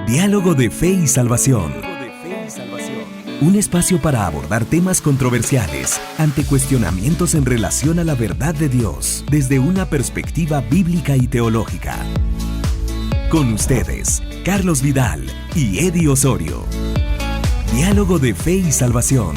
Diálogo de Fe y Salvación. Un espacio para abordar temas controversiales ante cuestionamientos en relación a la verdad de Dios desde una perspectiva bíblica y teológica. Con ustedes, Carlos Vidal y Eddie Osorio. Diálogo de Fe y Salvación.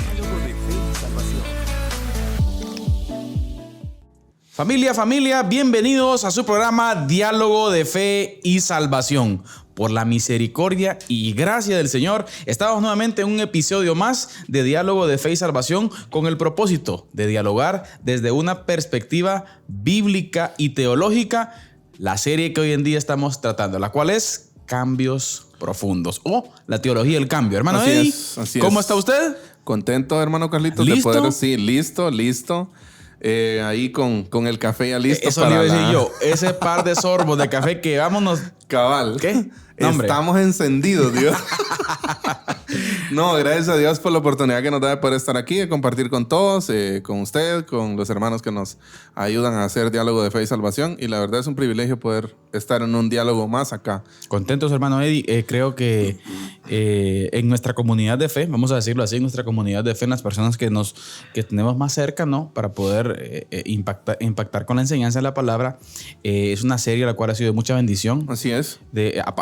Familia, bienvenidos a su programa Diálogo de Fe y Salvación. Por la misericordia y gracia del Señor, estamos nuevamente en un episodio más de Diálogo de Fe y Salvación con el propósito de dialogar desde una perspectiva bíblica y teológica la serie que hoy en día estamos tratando, la cual es Cambios Profundos o la teología del cambio. Hermano Eddie, ¿cómo está usted? Contento, hermano Carlitos, ¿Listo? de poder, sí, listo. Ahí con el café ya listo. Eso le iba a decir yo, ese par de sorbos de café que vámonos. Cabal. ¿Qué? No, estamos encendidos, Dios. No, gracias a Dios por la oportunidad que nos da de poder estar aquí, de compartir con todos, con usted, con los hermanos que nos ayudan a hacer Diálogo de Fe y Salvación. Y la verdad es un privilegio poder estar en un diálogo más acá. Contentos, hermano Eddie. Creo que en nuestra comunidad de fe, vamos a decirlo así, en nuestra comunidad de fe, en las personas que tenemos más cerca, ¿no? Para poder impactar con la enseñanza de la palabra. Es una serie la cual ha sido de mucha bendición. Así es.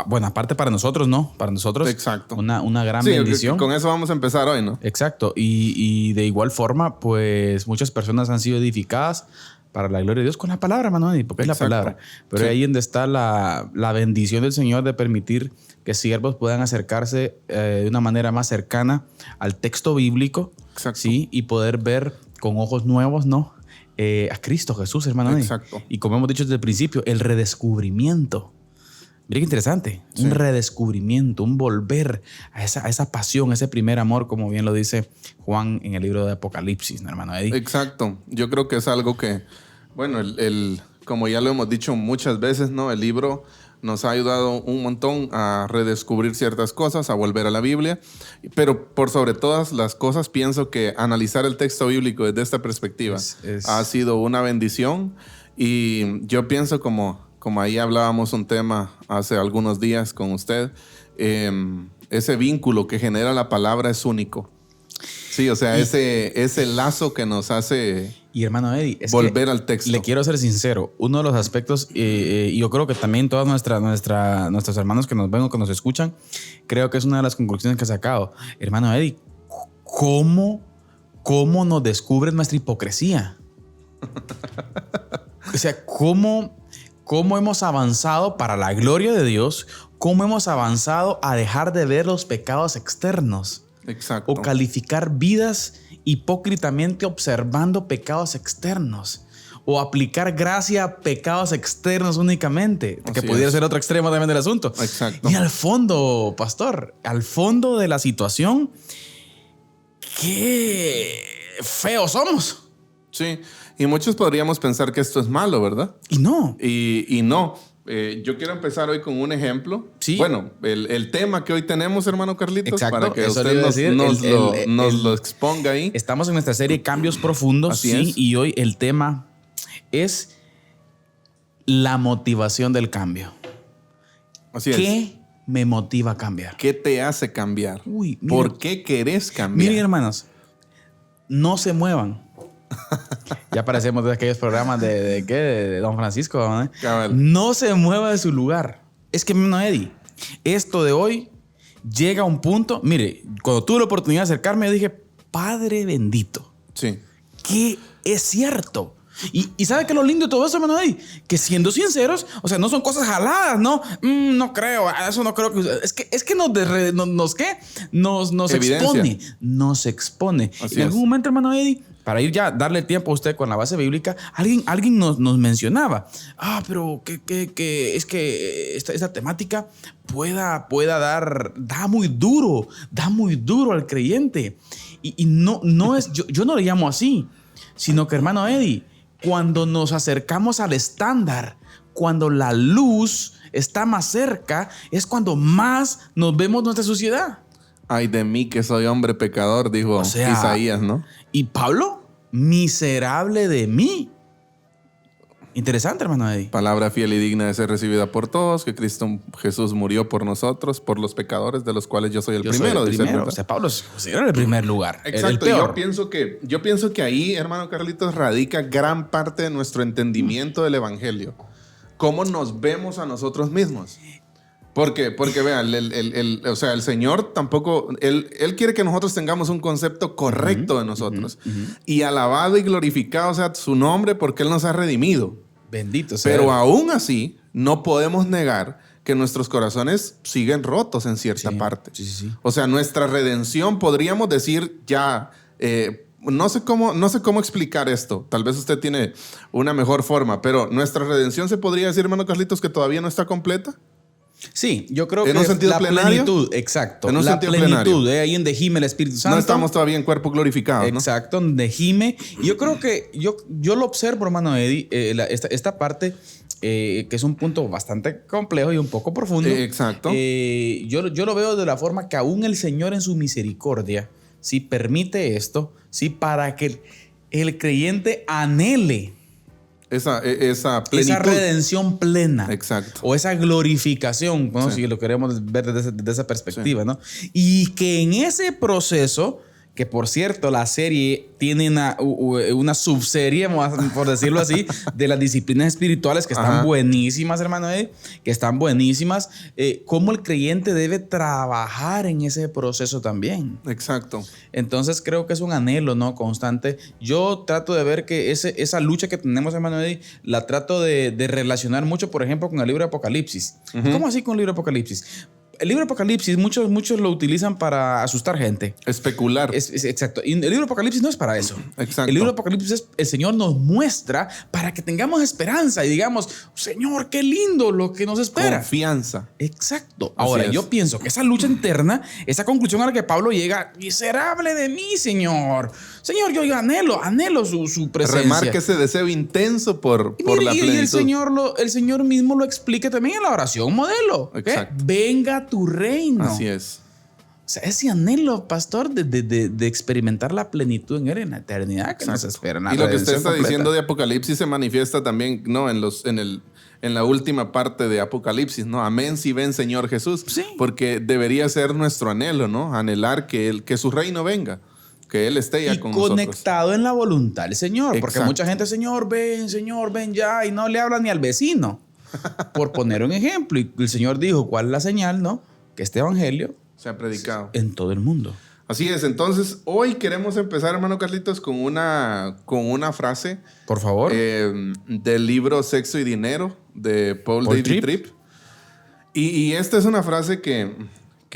Bueno, aparte para nosotros, ¿no? Para nosotros. Exacto. Una gran bendición. Con eso vamos a empezar hoy, ¿no? Exacto. Y de igual forma, pues muchas personas han sido edificadas para la gloria de Dios con la palabra, hermano Eddie, porque Exacto. es la palabra. Pero sí. ahí donde está la bendición del Señor de permitir que siervos puedan acercarse de una manera más cercana al texto bíblico. Exacto. ¿Sí? Y poder ver con ojos nuevos, ¿no? A Cristo Jesús, hermano Eddie. Exacto. Y como hemos dicho desde el principio, el redescubrimiento. Mira qué interesante. Sí. Un redescubrimiento, un volver a esa pasión, a ese primer amor, como bien lo dice Juan en el libro de Apocalipsis, ¿no, hermano Eddie? Exacto. Yo creo que es algo que, bueno, como ya lo hemos dicho muchas veces, ¿no? El libro nos ha ayudado un montón a redescubrir ciertas cosas, a volver a la Biblia. Pero por sobre todas las cosas, pienso que analizar el texto bíblico desde esta perspectiva ha sido una bendición. Y yo pienso como ahí hablábamos un tema hace algunos días con usted, ese vínculo que genera la palabra es único. Sí, o sea, ese lazo que nos hace y hermano Eddie, volver al texto. Le quiero ser sincero, uno de los aspectos, y yo creo que también todos nuestros hermanos que nos ven o que nos escuchan, creo que es una de las conclusiones que he sacado. Hermano Eddie, ¿cómo nos descubre nuestra hipocresía? O sea, ¿cómo hemos avanzado para la gloria de Dios? ¿Cómo hemos avanzado a dejar de ver los pecados externos? Exacto. O calificar vidas hipócritamente observando pecados externos. O aplicar gracia a pecados externos únicamente. Que pudiera ser otro extremo también del asunto. Exacto. Y al fondo, pastor, al fondo de la situación, qué feos somos. Sí, y muchos podríamos pensar que esto es malo, ¿verdad? Y no. Y no. Yo quiero empezar hoy con un ejemplo. Sí. Bueno, el tema que hoy tenemos, hermano Carlitos, exacto, para que usted nos lo exponga ahí. Estamos en nuestra serie Cambios Profundos. Así sí, es. Y hoy el tema es la motivación del cambio. Así es. ¿Qué me motiva a cambiar? ¿Qué te hace cambiar? Uy, mira, ¿por qué querés cambiar? Miren, hermanos, no se muevan. Ya parecemos de aquellos programas de Don Francisco, ¿no? No se mueva de su lugar. Es que, no, Eddie, esto de hoy llega a un punto. Mire, cuando tuve la oportunidad de acercarme, yo dije, Padre bendito. Sí. Que es cierto. Y ¿sabe qué es lo lindo de todo eso, hermano Eddie? Que siendo sinceros, o sea, no son cosas jaladas, ¿no? No creo, eso no creo que... Es que nos expone. Nos expone. En algún momento, hermano Eddie, para ir ya, darle tiempo a usted con la base bíblica, alguien nos mencionaba, pero que es que esta temática da muy duro al creyente. Y no es, yo no le llamo así, sino que, hermano Eddie, cuando nos acercamos al estándar, cuando la luz está más cerca, es cuando más nos vemos nuestra suciedad. Ay de mí que soy hombre pecador, dijo Isaías, ¿no? Y Pablo, miserable de mí. Interesante, hermano Eddie. Palabra fiel y digna de ser recibida por todos, que Cristo Jesús murió por nosotros, por los pecadores, de los cuales yo soy el primero. Soy el dice el primero. verdad. O sea, Pablo se considera en el primer lugar. Exacto. El peor. Yo pienso que ahí, hermano Carlitos, radica gran parte de nuestro entendimiento del Evangelio. Cómo nos vemos a nosotros mismos. Porque vean, o sea, el Señor tampoco, Él quiere que nosotros tengamos un concepto correcto de nosotros. Y alabado y glorificado sea su nombre porque Él nos ha redimido. Bendito sea. Pero aún así, no podemos negar que nuestros corazones siguen rotos en cierta parte. Sí. O sea, nuestra redención, podríamos decir ya... no sé cómo explicar esto. Tal vez usted tiene una mejor forma, pero nuestra redención se podría decir, hermano Carlitos, que todavía no está completa. Sí, yo creo que ¿En un sentido la plenario? plenitud, exacto. En un la sentido plenitud, plenario. ahí en donde gime el Espíritu Santo. No estamos todavía en cuerpo glorificado, ¿no? Exacto, donde gime. Y yo creo que yo lo observo, hermano Eddie, esta parte, que es un punto bastante complejo y un poco profundo. Exacto. Yo lo veo de la forma que aún el Señor en su misericordia, si permite esto, sí, para que el creyente anhele Esa plenitud. esa redención plena. Exacto. O esa glorificación, ¿no? Sí. Si lo queremos ver desde esa perspectiva, ¿no? Y que en ese proceso, que por cierto, la serie tiene una subserie, por decirlo así, de las disciplinas espirituales que están buenísimas, hermano Eddie, que están buenísimas. Cómo el creyente debe trabajar en ese proceso también. Exacto. Entonces creo que es un anhelo, ¿no? Constante. Yo trato de ver que esa lucha que tenemos, hermano Eddie, la trato de relacionar mucho, por ejemplo, con el libro de Apocalipsis. ¿Cómo así con el libro de Apocalipsis? El libro de Apocalipsis, muchos lo utilizan para asustar gente. Especular. Exacto. Y el libro de Apocalipsis no es para eso. Exacto. El libro de Apocalipsis es, el Señor nos muestra para que tengamos esperanza y digamos, Señor, qué lindo lo que nos espera. Confianza. Exacto. Así Ahora, es. yo pienso que esa lucha interna, esa conclusión a la que Pablo llega, miserable de mí, Señor. Señor, yo anhelo su presencia. Remarque ese deseo intenso por la plenitud. Y el Señor mismo lo explica también en la oración modelo. Exacto. Venga tu reino. Así es. O sea, ese anhelo, pastor, de experimentar la plenitud en él en la eternidad que nos espera. Y lo que usted está diciendo de Apocalipsis se manifiesta también, ¿no? En la última parte de Apocalipsis, ¿no? Amén si ven, Señor Jesús. Sí. Porque debería ser nuestro anhelo, ¿no? Anhelar que su reino venga. Que Él esté ya y con nosotros. conectado en la voluntad del Señor. Porque Exacto. mucha gente, Señor, ven ya, y no le habla ni al vecino. Por poner un ejemplo. Y el Señor dijo, ¿cuál es la señal, no? Que este evangelio Se ha predicado. en todo el mundo. Así es. Entonces, hoy queremos empezar, hermano Carlitos, con una frase Por favor. del libro Sexo y Dinero de Paul David Tripp. Y esta es una frase que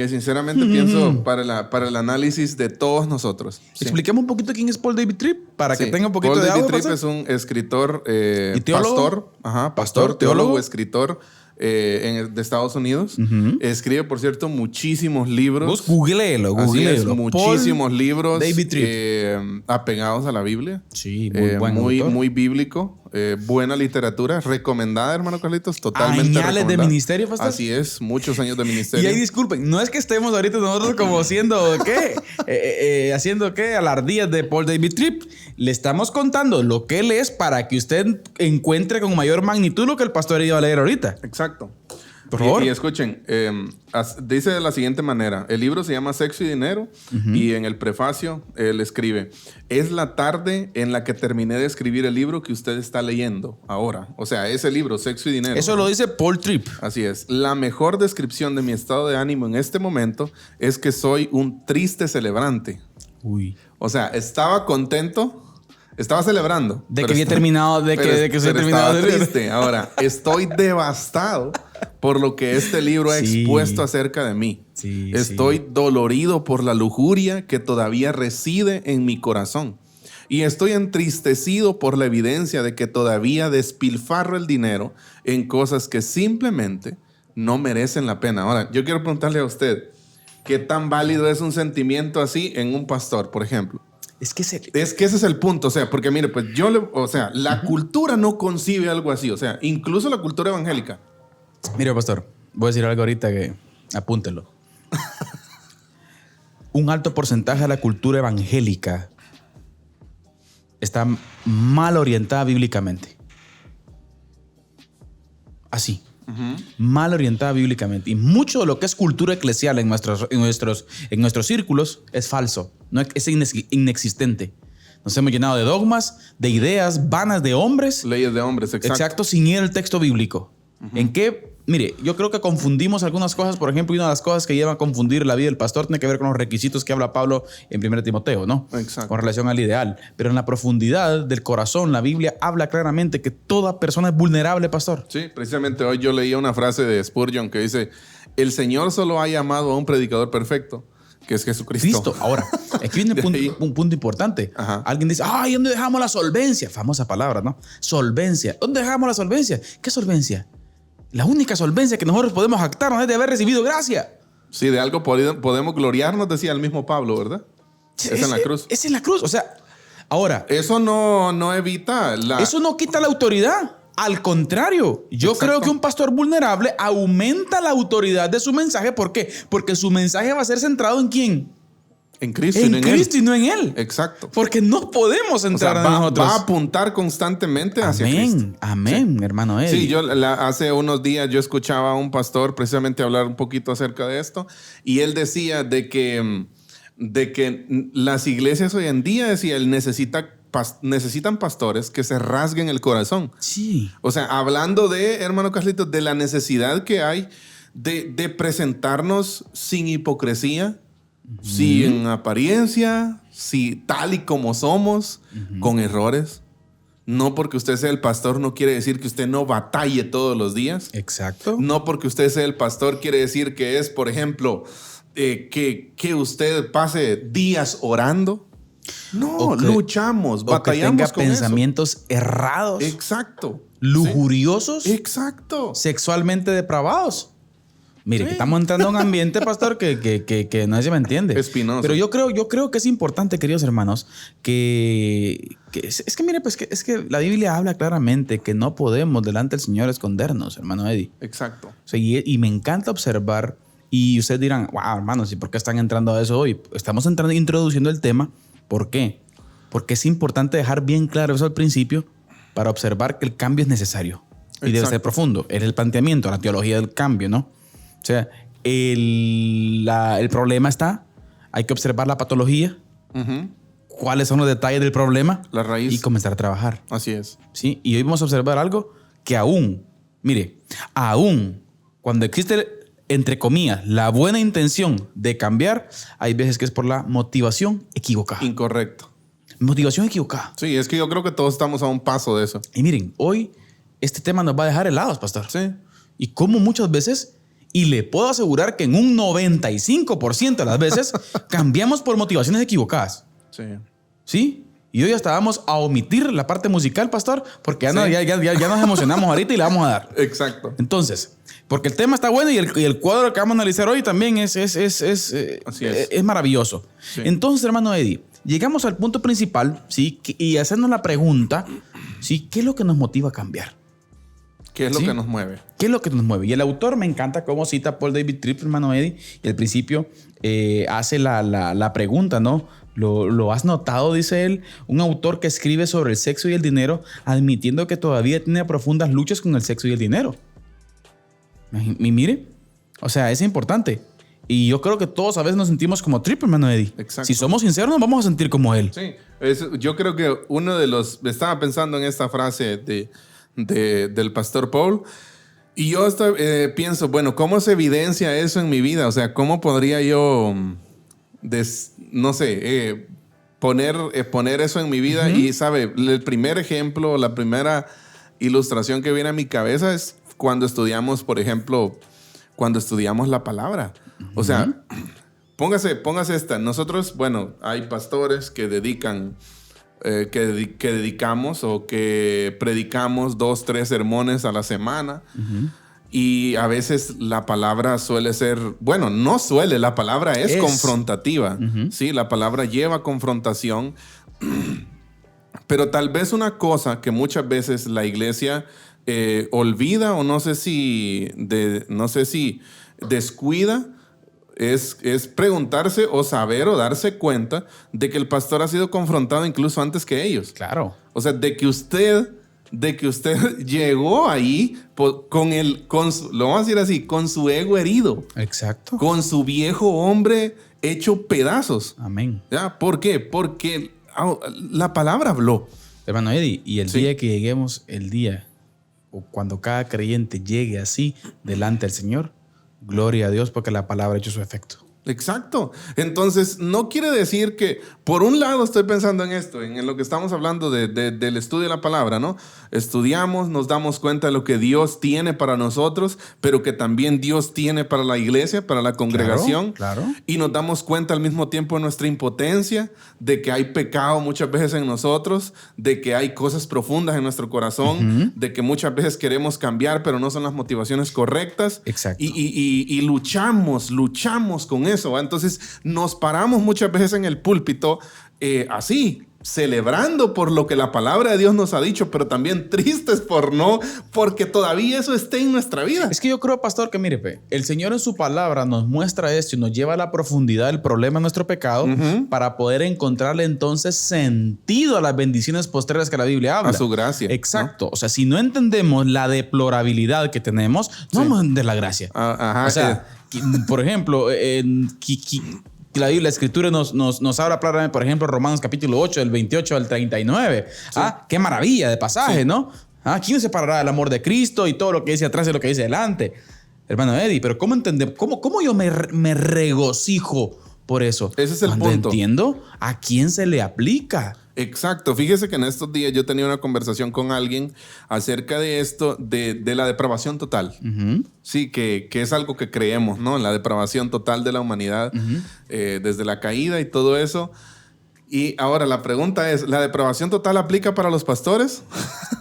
sinceramente pienso para el análisis de todos nosotros. Sí. Expliquemos un poquito quién es Paul David Tripp para que Sí. tenga un poquito Paul de David agua. Tripp es un escritor, ¿Y teólogo? pastor, teólogo, teólogo. escritor de Estados Unidos. Escribe, por cierto, muchísimos libros. Vos googleelo. Así es, muchísimos Paul libros David Tripp. apegados a la Biblia. Sí, muy buen autor. muy bíblico. Buena literatura. Recomendada, hermano Carlitos. Totalmente Añales de recomendada. ministerio, pastor. Así es, muchos años de Y ministerio. ahí disculpen, no es que estemos ahorita nosotros como siendo, ¿qué? Haciendo, ¿qué? Alardías de Paul David Tripp. Le estamos contando lo que él es para que usted encuentre con mayor magnitud lo que el pastor iba a leer ahorita. Exacto. Por favor. Y escuchen, dice de la siguiente manera. El libro se llama Sexo y Dinero y en el prefacio él escribe: es la tarde en la que terminé de escribir el libro que usted está leyendo ahora. O sea, ese libro, Sexo y Dinero. Eso lo dice Paul Tripp. Así es. La mejor descripción de mi estado de ánimo en este momento es que soy un triste celebrante. Uy. O sea, estaba contento, estaba celebrando. De que pero había está- terminado, de pero- que se pero terminado estaba de leer. triste. Ahora, estoy devastado por lo que este libro ha Sí. expuesto acerca de mí. Sí, Estoy dolorido por la lujuria que todavía reside en mi corazón. Y estoy entristecido por la evidencia de que todavía despilfarro el dinero en cosas que simplemente no merecen la pena. Ahora, yo quiero preguntarle a usted, ¿qué tan válido es un sentimiento así en un pastor, por ejemplo? Es que Es que ese es el punto, o sea, porque mire, pues la cultura no concibe algo así, o sea, incluso la cultura evangélica. Mire, pastor, voy a decir algo ahorita que apúntelo. Un alto porcentaje de la cultura evangélica está mal orientada bíblicamente. así. Mal orientada bíblicamente. Y mucho de lo que es cultura eclesial en nuestros círculos es falso. No, es inexistente. Nos hemos llenado de dogmas, de ideas vanas de hombres. Leyes de hombres, exacto. Sin ir al texto bíblico. ¿En qué? Mire, yo creo que confundimos algunas cosas. Por ejemplo, y una de las cosas que lleva a confundir la vida del pastor tiene que ver con los requisitos que habla Pablo en 1 Timoteo, ¿no? Exacto. Con relación al ideal. Pero en la profundidad del corazón, la Biblia habla claramente que toda persona es vulnerable, pastor. Sí, precisamente hoy yo leía una frase de Spurgeon que dice: el Señor solo ha llamado a un predicador perfecto, que es Jesucristo. Ahora, aquí viene un punto importante. Ajá. Alguien dice, ay, ¿dónde dejamos la solvencia? Famosa palabra, ¿no? Solvencia. ¿Dónde dejamos la solvencia? ¿Qué solvencia? La única solvencia que nosotros podemos jactarnos es de haber recibido gracia. Sí, de algo podemos gloriarnos, decía el mismo Pablo, ¿verdad? Es en la cruz. Es en la cruz. O sea, ahora. Eso no evita Eso no quita la autoridad. Al contrario, yo creo que un pastor vulnerable aumenta la autoridad de su mensaje. ¿Por qué? Porque su mensaje va a ser centrado ¿en quién? En Cristo, en Cristo y no en él. Exacto. Porque no podemos entrar en nosotros. Va a apuntar constantemente hacia Cristo. Amén, sí. Hermano Eddie. Sí, hace unos días yo escuchaba a un pastor precisamente hablar un poquito acerca de esto, y él decía de que las iglesias hoy en día, decía, él necesitan pastores que se rasguen el corazón. Sí. O sea, hablando de, hermano Carlitos, de la necesidad que hay de presentarnos sin hipocresía, sin apariencia, tal y como somos, con errores. No porque usted sea el pastor no quiere decir que usted no batalle todos los días. Exacto. No porque usted sea el pastor quiere decir que es, por ejemplo, que usted pase días orando. No, luchamos, batallamos con pensamientos errados. Exacto. Lujuriosos. Sí. Exacto. Sexualmente depravados. Mire, que estamos entrando a un ambiente, pastor, que nadie me entiende. Espinoso. Pero yo creo que es importante, queridos hermanos, que mire, pues es que la Biblia habla claramente que no podemos delante del Señor escondernos, hermano Eddie. Exacto. O sea, y me encanta observar, y ustedes dirán, wow, hermanos, ¿y por qué están entrando a eso hoy? Estamos introduciendo el tema. ¿Por qué? Porque es importante dejar bien claro eso al principio para observar que el cambio es necesario y debe ser profundo. Es el planteamiento, la teología del cambio, ¿no? O sea, el problema está, hay que observar la patología, cuáles son los detalles del problema, la raíz, y comenzar a trabajar. Así es. ¿Sí? Y hoy vamos a observar algo que aún cuando existe, entre comillas, la buena intención de cambiar, hay veces que es por la motivación equivocada. Incorrecto. Motivación equivocada. Sí, es que yo creo que todos estamos a un paso de eso. Y miren, hoy este tema nos va a dejar helados, pastor. Sí. Y como muchas veces, y le puedo asegurar que en un 95% de las veces, cambiamos por motivaciones equivocadas. Sí. ¿Sí? Y hoy hasta vamos a omitir la parte musical, pastor, porque ya nos emocionamos ahorita y le vamos a dar. Exacto. Entonces, porque el tema está bueno y el cuadro que vamos a analizar hoy también es maravilloso. Sí. Entonces, hermano Eddie, llegamos al punto principal, ¿sí? Y hacernos la pregunta, ¿sí? ¿Qué es lo que nos motiva a cambiar? ¿Qué es lo que nos mueve? ¿Qué es lo que nos mueve? Y el autor me encanta cómo cita Paul David Tripp, hermano Eddie, y al principio hace la pregunta, ¿no? ¿Lo has notado? Dice él, un autor que escribe sobre el sexo y el dinero, admitiendo que todavía tiene profundas luchas con el sexo y el dinero. Y mire, o sea, es importante. Y yo creo que todos a veces nos sentimos como Tripp, hermano Eddie. Exacto. Si somos sinceros, nos vamos a sentir como él. Sí, yo creo que estaba pensando en esta frase del pastor Paul, y yo pienso, bueno, ¿cómo se evidencia eso en mi vida? O sea, ¿cómo podría yo, poner eso en mi vida? Y, ¿sabe? El primer ejemplo, la primera ilustración que viene a mi cabeza es cuando estudiamos, por ejemplo, la palabra. O sea, póngase esta. Nosotros, bueno, hay pastores que dedican... que dedicamos o que predicamos 2, 3 sermones a la semana. Y a veces la palabra suele ser, bueno, no suele, la palabra es confrontativa. Sí, la palabra lleva confrontación. Pero tal vez una cosa que muchas veces la iglesia olvida, o no sé si descuida, es preguntarse o saber o darse cuenta de que el pastor ha sido confrontado incluso antes que ellos. Claro. O sea, de que usted de que usted llegó ahí lo vamos a decir así, con su ego herido. Exacto. Con su viejo hombre hecho pedazos. Amén. ¿Ya? ¿Por qué? Porque la palabra habló. Hermano Eddie, y el Sí. día que lleguemos, o cuando cada creyente llegue así delante del Señor, gloria a Dios porque la palabra ha hecho su efecto. Exacto. Entonces, no quiere decir que, por un lado, estoy pensando en esto, en lo que estamos hablando del estudio de la palabra, ¿no? Estudiamos, nos damos cuenta de lo que Dios tiene para nosotros, pero que también Dios tiene para la iglesia, para la congregación. Claro. Y nos damos cuenta al mismo tiempo de nuestra impotencia, de que hay pecado muchas veces en nosotros, de que hay cosas profundas en nuestro corazón, de que muchas veces queremos cambiar, pero no son las motivaciones correctas. Exacto. Y luchamos con eso, ¿va? Entonces nos paramos muchas veces en el púlpito así, celebrando por lo que la palabra de Dios nos ha dicho, pero también tristes porque todavía eso esté en nuestra vida. Es que yo creo, pastor, que mire, el Señor en su palabra nos muestra esto y nos lleva a la profundidad del problema de nuestro pecado para poder encontrarle entonces sentido a las bendiciones postreras que la Biblia habla. A su gracia. Exacto. ¿No? O sea, si no entendemos la deplorabilidad que tenemos, no vamos a entender la gracia. Ajá. O sea, por ejemplo, la Biblia, la Escritura nos habla claramente, por ejemplo, Romanos capítulo 8, del 28 al 39. Sí. Qué maravilla de pasaje, sí. ¿No? ¿Quién nos separará del amor de Cristo? Y todo lo que dice atrás y lo que dice adelante. Hermano Eddie, pero ¿cómo entender? ¿Cómo yo me regocijo por eso? Ese es el Cuando punto. entiendo a quién se le aplica. Exacto. Fíjese que en estos días yo tenía una conversación con alguien acerca de esto, de la depravación total. Sí, que es algo que creemos, ¿no? La depravación total de la humanidad, desde la caída y todo eso. Y ahora la pregunta es, ¿la depravación total aplica para los pastores?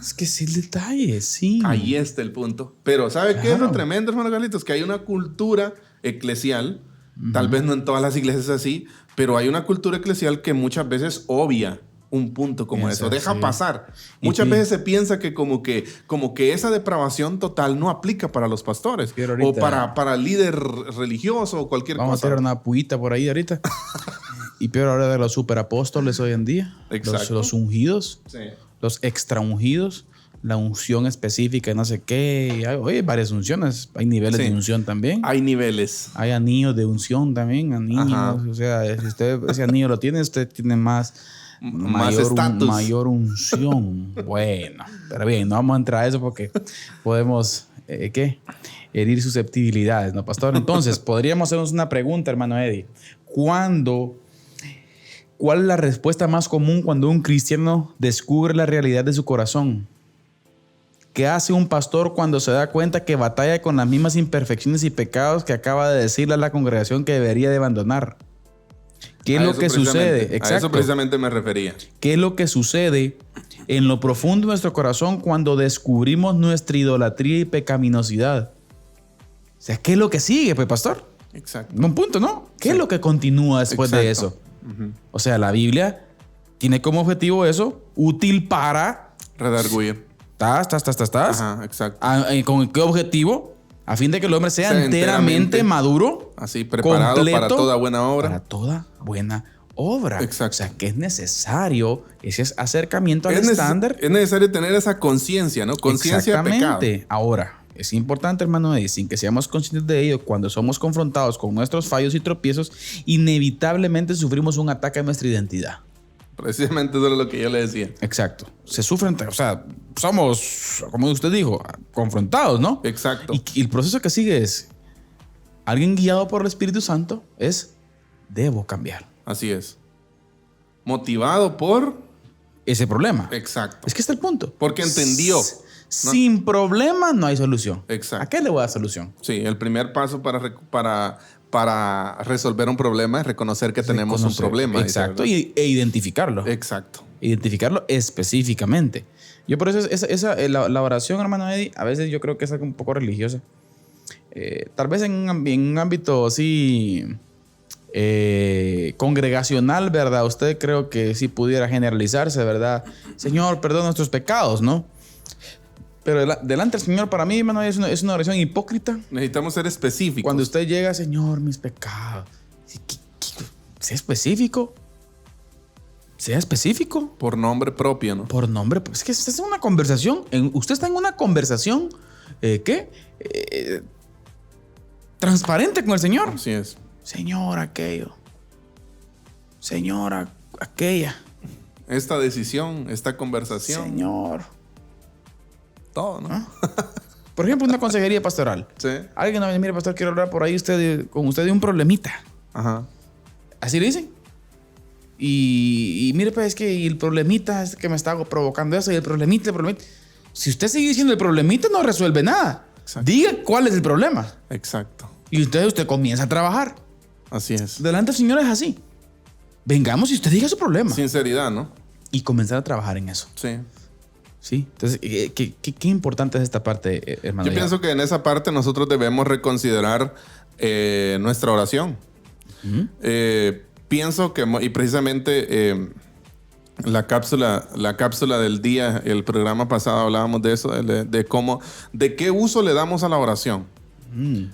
Es que sí, el detalle, sí. Ahí está el punto. Pero ¿sabe qué es lo tremendo, hermano Carlitos? Que hay una cultura eclesial, tal vez no en todas las iglesias así, pero hay una cultura eclesial que muchas veces obvia un punto como eso, deja pasar. Muchas veces se piensa que como que esa depravación total no aplica para los pastores o para el líder religioso o cualquier cosa. Vamos a tirar una puita por ahí ahorita. Y peor ahora de los superapóstoles hoy en día. Exacto. Los ungidos, sí. Los extra ungidos, la unción específica, no sé qué. Hay varias unciones. Hay niveles de unción también. Hay niveles. Hay anillos de unción también. Anillos. O sea, si usted ese anillo lo tiene, usted tiene mayor unción. Bueno, pero bien, no vamos a entrar a eso porque podemos, herir susceptibilidades, ¿no, pastor? Entonces, podríamos hacernos una pregunta, hermano Eddie. ¿Cuál es la respuesta más común cuando un cristiano descubre la realidad de su corazón? ¿Qué hace un pastor cuando se da cuenta que batalla con las mismas imperfecciones y pecados que acaba de decirle a la congregación que debería de abandonar? ¿Qué es lo que sucede? Exacto. A eso precisamente me refería. ¿Qué es lo que sucede en lo profundo de nuestro corazón cuando descubrimos nuestra idolatría y pecaminosidad? O sea, ¿qué es lo que sigue, pues, pastor? Exacto. Un punto, ¿no? ¿Qué es lo que continúa después de eso? O sea, la Biblia tiene como objetivo eso, útil para redarguir. Ajá, exacto. ¿Con qué objetivo? A fin de que el hombre sea enteramente maduro. Así, preparado completo, para toda buena obra. Para toda buena obra. Exacto. O sea, que es necesario ese acercamiento al estándar. Es necesario tener esa conciencia, ¿no? Conciencia de pecado. Ahora, es importante, hermano, sin que seamos conscientes de ello, cuando somos confrontados con nuestros fallos y tropiezos, inevitablemente sufrimos un ataque a nuestra identidad. Precisamente eso es lo que yo le decía. Exacto. Se sufren, o sea, somos, como usted dijo, confrontados, ¿no? Exacto. Y el proceso que sigue es, alguien guiado por el Espíritu Santo debo cambiar. Así es. Motivado por ese problema. Exacto. Es que está el punto. Porque entendió. Sin problema no hay solución. Exacto. ¿A qué le voy a dar solución? Sí, el primer paso para resolver un problema es reconocer que tenemos un problema. Exacto. E identificarlo. Exacto. Identificarlo específicamente. Yo por eso la oración, hermano Eddie, a veces yo creo que es algo un poco religiosa. Tal vez en un ámbito así congregacional, ¿verdad? Usted creo que sí pudiera generalizarse, ¿verdad? Señor, perdona nuestros pecados, ¿no? Pero delante del Señor, para mí, hermano, es una oración hipócrita. Necesitamos ser específicos. Cuando usted llega, Señor, mis pecados. Sé específico. Sea específico. Por nombre propio, ¿no? Por nombre. Es que usted está en una conversación. Usted está en una conversación. Transparente con el Señor. Así es. Señor, aquello. Señora, aquella. Esta decisión, esta conversación. Señor. Todo, ¿no? ¿Ah? Por ejemplo, una consejería pastoral. Sí. Alguien dice, mire, pastor, quiero hablar por ahí con usted de un problemita. Ajá. Así le dicen. Y mire, pues es que el problemita es que me está provocando eso. Y el problemita. Si usted sigue diciendo el problemita, no resuelve nada. Exacto. Diga cuál es el problema. Exacto. Y usted comienza a trabajar. Así es. Delante del Señor es así. Vengamos y usted diga su problema. Sinceridad, ¿no? Y comenzar a trabajar en eso. Sí. Sí. Entonces, qué importante es esta parte, hermano. Yo pienso que en esa parte nosotros debemos reconsiderar nuestra oración. ¿Mm? Pienso que, y precisamente la cápsula del día, el programa pasado hablábamos de eso, de qué uso le damos a la oración.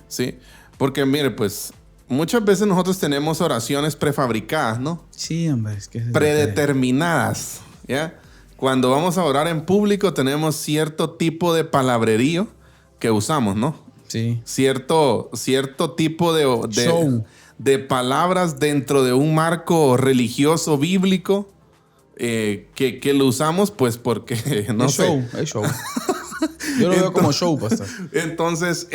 ¿Sí? Porque mire, pues muchas veces nosotros tenemos oraciones prefabricadas, ¿no? Sí, hombre. Es que Predeterminadas, ¿ya? Cuando vamos a orar en público tenemos cierto tipo de palabrerío que usamos, ¿no? Sí. Cierto tipo Show. de palabras dentro de un marco religioso bíblico que lo usamos pues porque no sé. Es show. Yo lo veo como show, pastor. Entonces,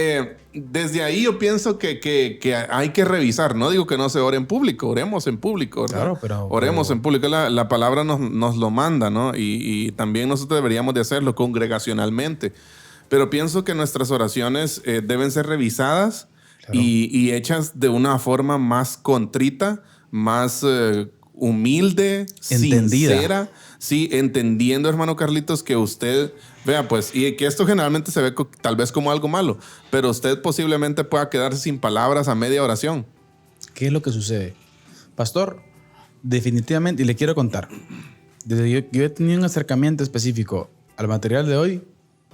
desde ahí yo pienso que hay que revisar. No digo que no se ore en público, oremos en público, ¿verdad? Claro, pero oremos en público. La palabra nos lo manda, ¿no? Y también nosotros deberíamos de hacerlo congregacionalmente. Pero pienso que nuestras oraciones deben ser revisadas, claro, y hechas de una forma más contrita, más humilde, entendida, sincera. Sí, entendiendo, hermano Carlitos, que usted, vea, pues, y que esto generalmente se ve tal vez como algo malo, pero usted posiblemente pueda quedarse sin palabras a media oración. ¿Qué es lo que sucede? Pastor, definitivamente, y le quiero contar, desde yo he tenido un acercamiento específico al material de hoy.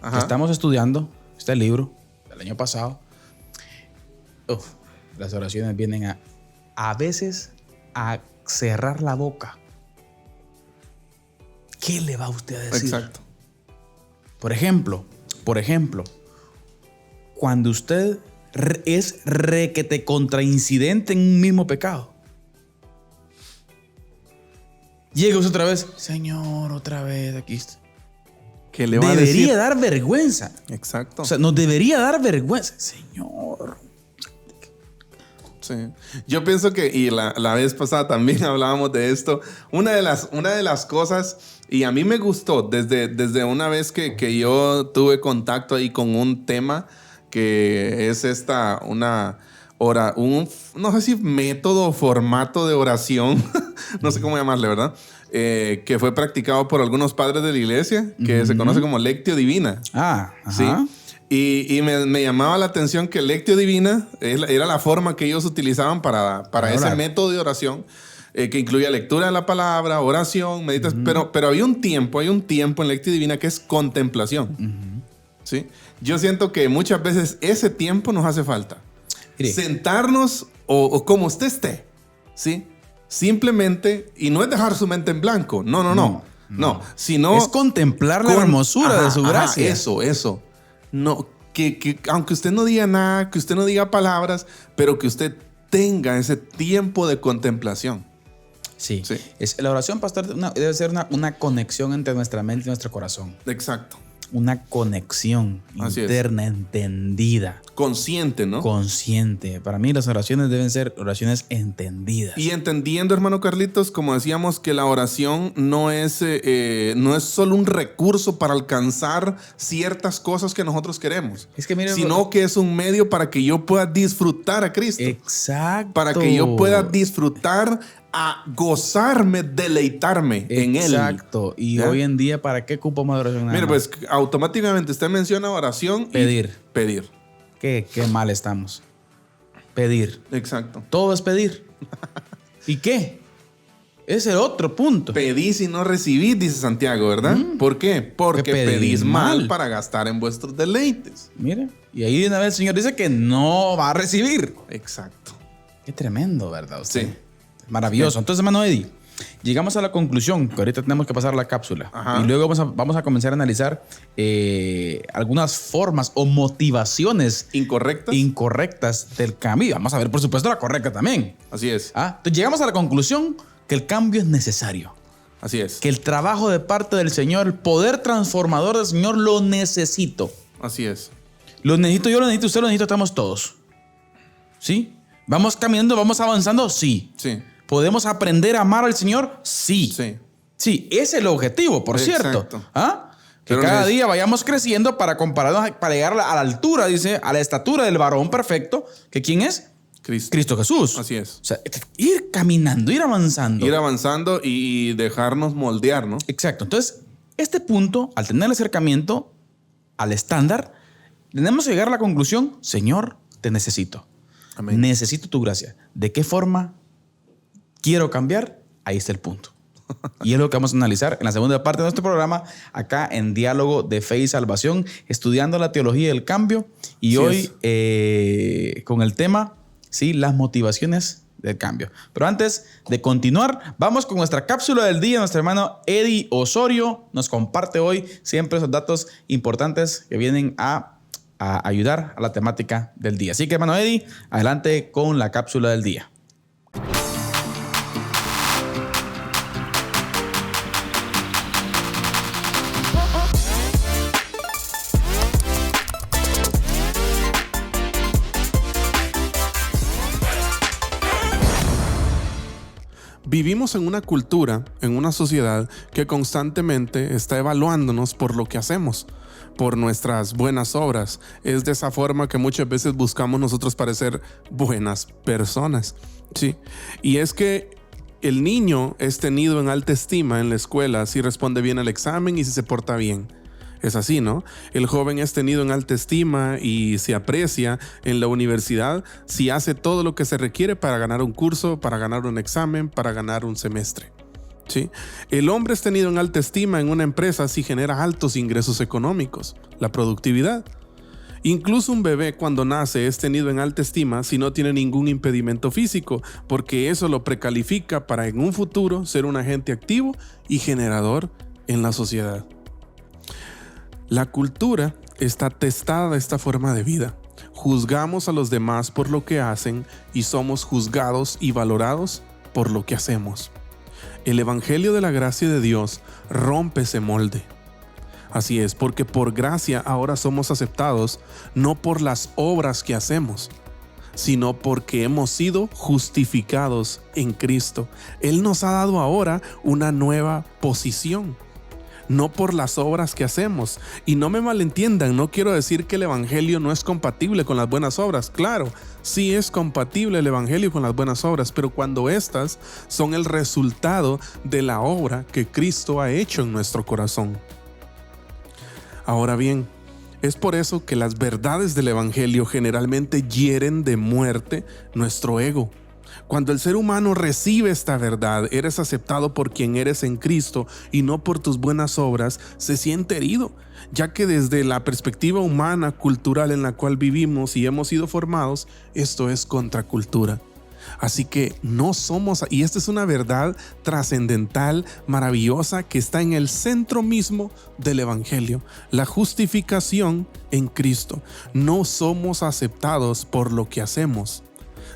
Ajá. Que estamos estudiando este libro del año pasado. Las oraciones vienen a veces a cerrar la boca. ¿Qué le va a usted a decir? Exacto. Por ejemplo, cuando usted es requete contraincidente en un mismo pecado, llega usted otra vez, Señor, otra vez aquí está. ¿Qué le va a decir? Debería dar vergüenza. Exacto. O sea, nos debería dar vergüenza. Señor. Sí. Yo pienso que, y la vez pasada también hablábamos de esto, una de las cosas, y a mí me gustó desde una vez que yo tuve contacto ahí con un tema que es no sé si método o formato de oración, no sé cómo llamarle, ¿verdad? Que fue practicado por algunos padres de la iglesia, que se conoce como Lectio Divina. Ah, ajá. ¿Sí? Y me llamaba la atención que Lectio Divina era la forma que ellos utilizaban para ese método de oración, que incluía lectura de la palabra, oración, meditación. Pero hay un tiempo en Lectio Divina que es contemplación. ¿Sí? Yo siento que muchas veces ese tiempo nos hace falta. Mire. Sentarnos o como usted esté, ¿sí? Simplemente, y no es dejar su mente en blanco, no, sino es contemplar la hermosura de su gracia. Eso. No, que aunque usted no diga nada, que usted no diga palabras, pero que usted tenga ese tiempo de contemplación. Sí. La oración, pastor, debe ser una conexión entre nuestra mente y nuestro corazón. Exacto. Una conexión Así interna, entendida. Consciente, ¿no? Consciente. Para mí las oraciones deben ser oraciones entendidas. Y entendiendo, hermano Carlitos, como decíamos, que la oración no es solo un recurso para alcanzar ciertas cosas que nosotros queremos, sino que es un medio para que yo pueda disfrutar a Cristo. Exacto. Para que yo pueda disfrutar, a gozarme, deleitarme en Él. Exacto. Y ¿ya? Hoy en día, ¿para qué ocupamos de oración? Mire, pues automáticamente usted menciona oración. Pedir. Pedir. Qué mal estamos. Pedir. Exacto. Todo es pedir. ¿Y qué? Es el otro punto. Pedís y no recibís, dice Santiago, ¿verdad? ¿Por qué? Porque pedís mal para gastar en vuestros deleites. Mire. Y ahí de una vez el Señor dice que no va a recibir. Exacto. Qué tremendo, ¿verdad? Usted? Sí. Maravilloso. Entonces, hermano Eddie, Llegamos a la conclusión, que ahorita tenemos que pasar la cápsula. Ajá. Y luego vamos a comenzar a analizar algunas formas o motivaciones incorrectas del cambio. Y vamos a ver, por supuesto, la correcta también. Así es. Entonces llegamos a la conclusión que el cambio es necesario. Así es. Que el trabajo de parte del Señor, el poder transformador del Señor, lo necesito. Así es. Lo necesito yo, lo necesito usted, lo necesitamos todos. ¿Sí? ¿Vamos caminando, vamos avanzando? Sí. Sí. ¿Podemos aprender a amar al Señor? Sí. Sí. Sí, ese es el objetivo, por cierto. Exacto. Que Pero cada día vayamos creciendo para compararnos, para llegar a la altura, dice, a la estatura del varón perfecto. ¿Que quién es? Cristo Jesús. Así es. O sea, ir caminando, ir avanzando. Ir avanzando y dejarnos moldear, ¿no? Exacto. Entonces, este punto, al tener el acercamiento al estándar, tenemos que llegar a la conclusión, Señor, te necesito. Amén. Necesito tu gracia. ¿De qué forma quiero cambiar? Ahí está el punto. Y es lo que vamos a analizar en la segunda parte de nuestro programa, acá en Diálogo de Fe y Salvación, estudiando la teología del cambio. Y hoy con el tema, sí, las motivaciones del cambio. Pero antes de continuar, vamos con nuestra cápsula del día. Nuestro hermano Eddie Osorio nos comparte hoy siempre esos datos importantes que vienen a ayudar a la temática del día. Así que, hermano Eddie, adelante con la cápsula del día. Vivimos en una cultura, en una sociedad que constantemente está evaluándonos por lo que hacemos, por nuestras buenas obras. Es de esa forma que muchas veces buscamos nosotros parecer buenas personas. Sí. Y es que el niño es tenido en alta estima en la escuela si responde bien al examen y si se porta bien. Es así, ¿no? El joven es tenido en alta estima y se aprecia en la universidad si hace todo lo que se requiere para ganar un curso, para ganar un examen, para ganar un semestre. ¿Sí? El hombre es tenido en alta estima en una empresa si genera altos ingresos económicos, la productividad. Incluso un bebé cuando nace es tenido en alta estima si no tiene ningún impedimento físico, porque eso lo precalifica para en un futuro ser un agente activo y generador en la sociedad. La cultura está testada de esta forma de vida. Juzgamos a los demás por lo que hacen y somos juzgados y valorados por lo que hacemos. El Evangelio de la gracia de Dios rompe ese molde. Así es, porque por gracia ahora somos aceptados no por las obras que hacemos, sino porque hemos sido justificados en Cristo. Él nos ha dado ahora una nueva posición. No por las obras que hacemos. Y no me malentiendan, no quiero decir que el Evangelio no es compatible con las buenas obras. Claro, sí es compatible el Evangelio con las buenas obras, pero cuando estas son el resultado de la obra que Cristo ha hecho en nuestro corazón. Ahora bien, es por eso que las verdades del Evangelio generalmente hieren de muerte nuestro ego. Cuando el ser humano recibe esta verdad, eres aceptado por quien eres en Cristo y no por tus buenas obras, se siente herido, ya que desde la perspectiva humana, cultural en la cual vivimos y hemos sido formados, esto es contracultura. Así que no somos, y esta es una verdad trascendental, maravillosa, que está en el centro mismo del Evangelio, la justificación en Cristo. No somos aceptados por lo que hacemos.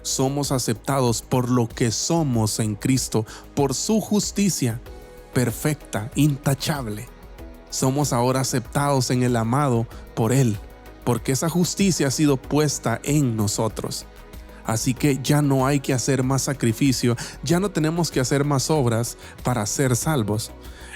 Somos aceptados por lo que somos en Cristo, por su justicia perfecta, intachable. Somos ahora aceptados en el amado por Él, porque esa justicia ha sido puesta en nosotros. Así que ya no hay que hacer más sacrificio, ya no tenemos que hacer más obras para ser salvos.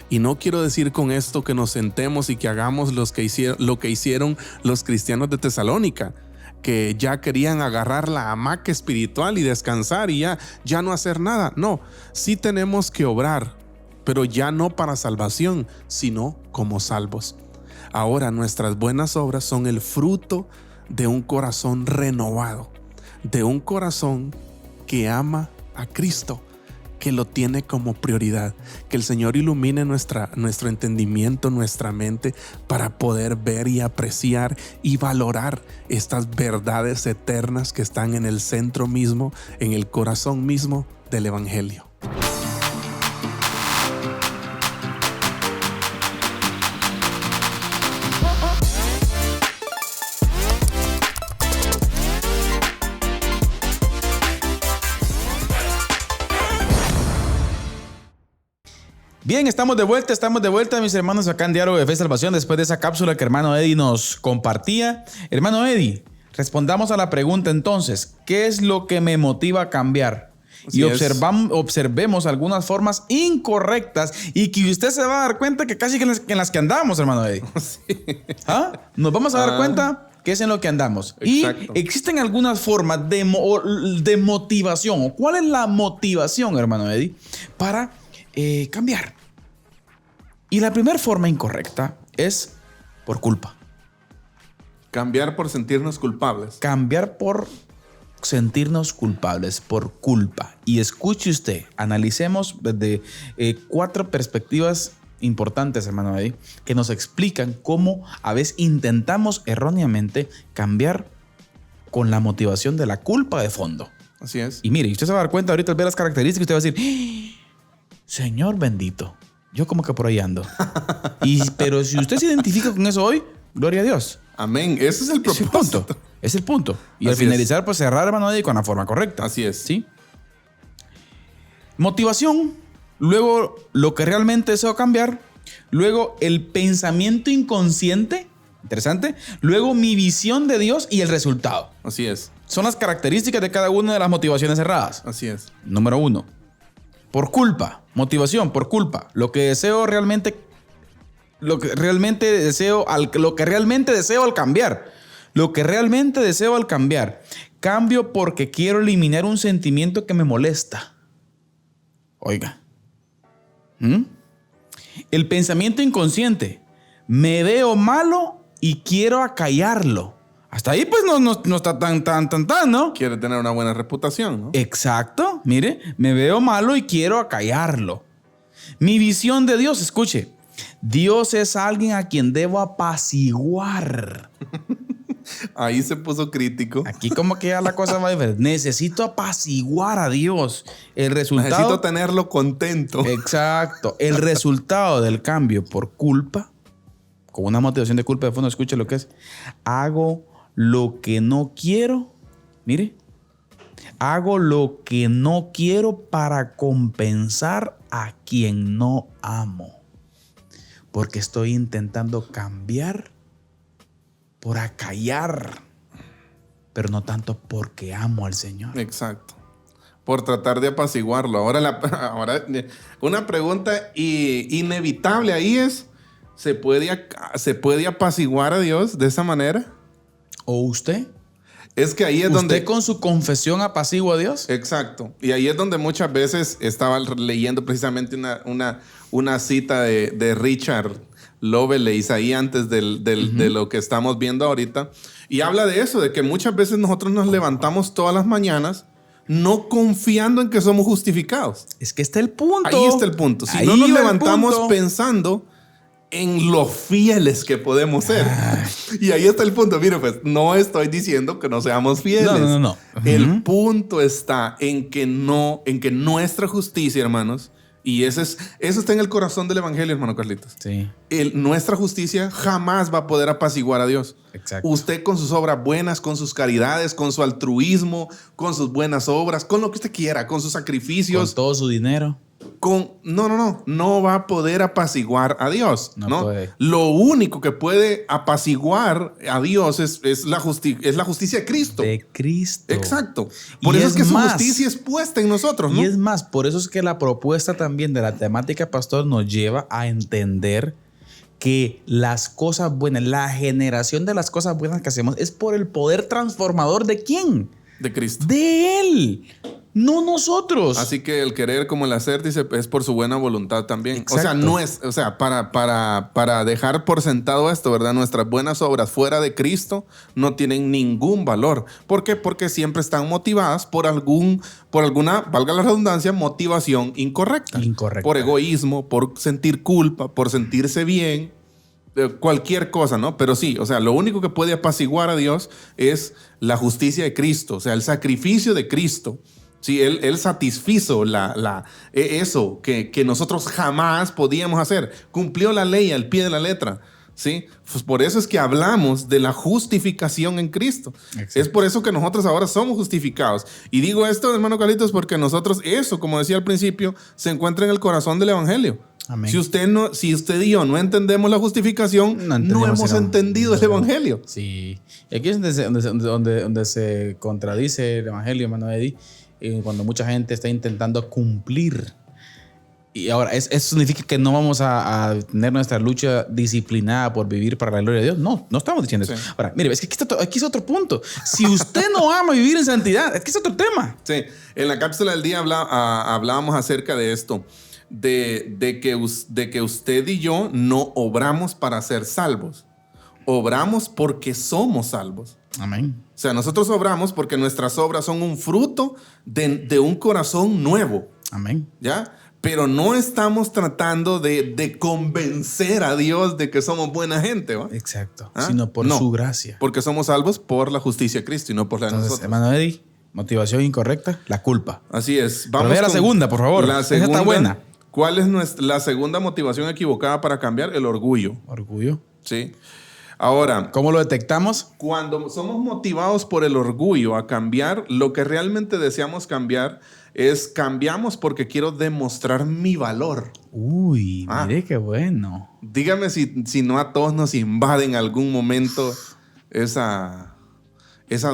Y no quiero decir con esto que nos sentemos y que hagamos lo que hicieron los cristianos de Tesalónica, que ya querían agarrar la hamaca espiritual y descansar y ya no hacer nada. No, sí tenemos que obrar, pero ya no para salvación, sino como salvos. Ahora nuestras buenas obras son el fruto de un corazón renovado, de un corazón que ama a Cristo, que lo tiene como prioridad. Que el Señor ilumine nuestro entendimiento, nuestra mente, para poder ver y apreciar y valorar estas verdades eternas que están en el centro mismo, en el corazón mismo del Evangelio. Bien, estamos de vuelta, mis hermanos, acá en Diálogo de Fe y Salvación, después de esa cápsula que hermano Eddie nos compartía. Hermano Eddie, respondamos a la pregunta entonces, ¿qué es lo que me motiva a cambiar? Y observemos algunas formas incorrectas y que usted se va a dar cuenta que casi en las que andamos, hermano Eddie. Sí. ¿Ah? Nos vamos a dar cuenta que es en lo que andamos. Exacto. Y existen algunas formas de motivación. ¿Cuál es la motivación, hermano Eddie, para cambiar? Y la primera forma incorrecta es por culpa. Cambiar por sentirnos culpables. Cambiar por sentirnos culpables, por culpa. Y escuche usted, analicemos desde 4 perspectivas importantes, hermano Eddie, que nos explican cómo a veces intentamos erróneamente cambiar con la motivación de la culpa de fondo. Así es. Y mire, usted se va a dar cuenta ahorita al ver las características, usted va a decir, Señor bendito, yo como que por ahí ando. Pero si usted se identifica con eso hoy, gloria a Dios. Amén. Ese es el propósito. Es el punto. Y al finalizar, pues cerrar, hermano Eddie, con la forma correcta. Así es. ¿Sí? Motivación. Luego, lo que realmente deseo cambiar. Luego, el pensamiento inconsciente. Interesante. Luego, mi visión de Dios y el resultado. Así es. Son las características de cada una de las motivaciones erradas. Así es. Número 1. Por culpa. Motivación por culpa. Lo que realmente deseo al cambiar. Lo que realmente deseo al cambiar. Cambio porque quiero eliminar un sentimiento que me molesta. Oiga. El pensamiento inconsciente. Me veo malo y quiero acallarlo. Hasta ahí pues no está tan, ¿no? Quiere tener una buena reputación, ¿no? Exacto. Mire, me veo malo y quiero acallarlo. Mi visión de Dios, escuche. Dios es alguien a quien debo apaciguar. Ahí se puso crítico. Aquí como que ya la cosa va a ver. Necesito apaciguar a Dios. El resultado... Necesito tenerlo contento. Exacto. El resultado del cambio por culpa, con una motivación de culpa de fondo, escuche lo que es. Hago lo que no quiero. Mire. Hago lo que no quiero para compensar a quien no amo. Porque estoy intentando cambiar por acallar, pero no tanto porque amo al Señor. Exacto. Por tratar de apaciguarlo. Ahora una pregunta inevitable ahí es, ¿se puede apaciguar a Dios de esa manera? ¿O usted? Es que ahí es donde... ¿Usted con su confesión apacigua a Dios? Exacto. Y ahí es donde muchas veces estaba leyendo precisamente una cita de Richard Lovelace ahí antes de lo que estamos viendo ahorita. Y habla de eso, de que muchas veces nosotros nos levantamos todas las mañanas no confiando en que somos justificados. Es que está el punto. Ahí está el punto. Si no nos levantamos pensando en lo fieles que podemos ser. Y ahí está el punto. Mire, pues no estoy diciendo que no seamos fieles. No. El punto está en que nuestra justicia, hermanos, y eso está en el corazón del evangelio, hermano Carlitos. Sí. Nuestra justicia jamás va a poder apaciguar a Dios. Exacto. Usted con sus obras buenas, con sus caridades, con su altruismo, con sus buenas obras, con lo que usted quiera, con sus sacrificios. Con todo su dinero. No va a poder apaciguar a Dios. No puede. Lo único que puede apaciguar a Dios es la justicia de Cristo. De Cristo. Exacto. Por eso es que su justicia es puesta en nosotros, ¿no? Y es más, por eso es que la propuesta también de la temática, pastor, nos lleva a entender que las cosas buenas, la generación de las cosas buenas que hacemos es por el poder transformador ¿de quién? De Cristo. De Él. No nosotros. Así que el querer como el hacer, dice, es por su buena voluntad también. Exacto. Para dejar por sentado esto, ¿verdad? Nuestras buenas obras fuera de Cristo no tienen ningún valor. ¿Por qué? Porque siempre están motivadas por alguna, valga la redundancia, motivación incorrecta. Por egoísmo, por sentir culpa, por sentirse bien, cualquier cosa, ¿no? Pero sí, lo único que puede apaciguar a Dios es la justicia de Cristo, el sacrificio de Cristo. Sí, él satisfizo eso que nosotros jamás podíamos hacer. Cumplió la ley al pie de la letra. ¿Sí? Pues por eso es que hablamos de la justificación en Cristo. Exacto. Es por eso que nosotros ahora somos justificados. Y digo esto, hermano Carlitos, porque nosotros eso, como decía al principio, se encuentra en el corazón del evangelio. Amén. Si usted y yo no entendemos la justificación, no hemos entendido el evangelio. Sí. Y aquí es donde se contradice el evangelio, hermano Eddie, cuando mucha gente está intentando cumplir. Y ahora, ¿eso significa que no vamos a tener nuestra lucha disciplinada por vivir para la gloria de Dios? No estamos diciendo eso. Sí. Ahora, mire, es que aquí es otro punto. Si usted no ama vivir en santidad, es que es otro tema. Sí, en la cápsula del día hablábamos acerca de esto, de que usted y yo no obramos para ser salvos. Obramos porque somos salvos. Amén. O sea, nosotros obramos porque nuestras obras son un fruto de un corazón nuevo. Amén. ¿Ya? Pero no estamos tratando de convencer a Dios de que somos buena gente, ¿va? Exacto. ¿Ah? Sino por No, su gracia. porque somos salvos por la justicia de Cristo y no por la de Entonces, nosotros. hermano Eddie, motivación incorrecta, la culpa. Así es. Pero vea la segunda, por favor. La Esa segunda, está buena. ¿Cuál es la segunda motivación equivocada para cambiar? El orgullo. Orgullo. ¿Sí? Ahora, ¿Cómo lo detectamos? cuando somos motivados por el orgullo a cambiar, lo que realmente deseamos cambiar es cambiamos porque quiero demostrar mi valor. Uy, mire qué bueno. Dígame si no a todos nos invade en algún momento esas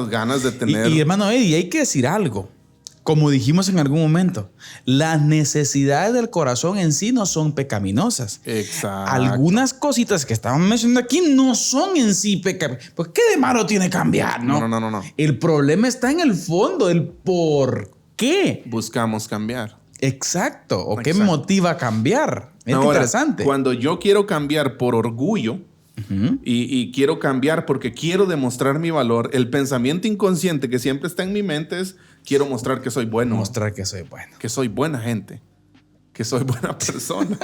ganas de tener... Y hermano Eddie, hay que decir algo. Como dijimos en algún momento, las necesidades del corazón en sí no son pecaminosas. Exacto. Algunas cositas que estaban mencionando aquí no son en sí pecaminosas. Pues, ¿qué de malo tiene cambiar? No. El problema está en el fondo, el por qué. Buscamos cambiar. Exacto. ¿O qué Exacto. me motiva a cambiar? Es Ahora, interesante. Cuando yo quiero cambiar por orgullo y quiero cambiar porque quiero demostrar mi valor, el pensamiento inconsciente que siempre está en mi mente es quiero mostrar que soy bueno. Mostrar que soy bueno. Que soy buena gente. Que soy buena persona.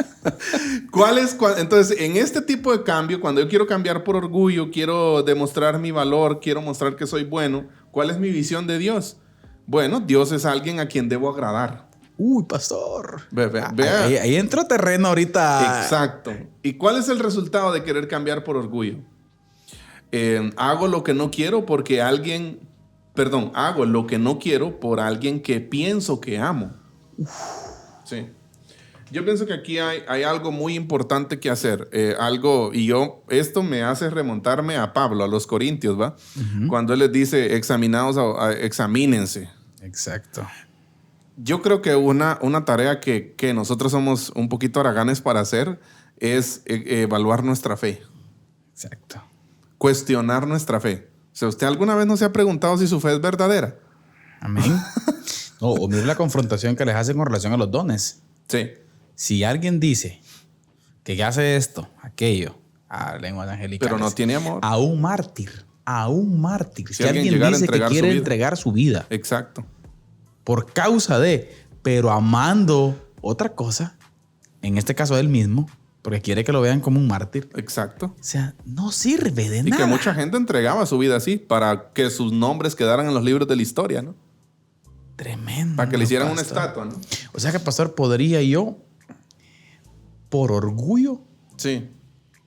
Entonces, en este tipo de cambio, cuando yo quiero cambiar por orgullo, quiero demostrar mi valor, quiero mostrar que soy bueno, ¿cuál es mi visión de Dios? Bueno, Dios es alguien a quien debo agradar. Uy, pastor. Vea. Ahí entró terreno ahorita. Exacto. ¿Y cuál es el resultado de querer cambiar por orgullo? Hago lo que no quiero porque hago lo que no quiero por alguien que pienso que amo. Sí. Yo pienso que aquí hay algo muy importante que hacer. Esto me hace remontarme a Pablo, a los Corintios, ¿va? Cuando él les dice, examínense. Exacto. Yo creo que una tarea que nosotros somos un poquito haraganes para hacer es evaluar nuestra fe. Exacto. Cuestionar nuestra fe. O sea, ¿usted alguna vez no se ha preguntado si su fe es verdadera? Amén. O mire la confrontación que les hacen con relación a los dones. Sí. Si alguien dice que hace esto, aquello, a lenguas angelicales, Pero no tiene amor. a un mártir. Si alguien alguien llegara a dice que entregar su quiere vida. entregar su vida Exacto. por causa de, pero amando otra cosa, en este caso él mismo, porque quiere que lo vean como un mártir. Exacto. O sea, no sirve de Y nada. que mucha gente entregaba su vida así para que sus nombres quedaran en los libros de la historia, ¿no? Tremendo. Para que le hicieran una pastor. estatua, ¿no? O sea que, pastor, podría yo, por orgullo, Sí.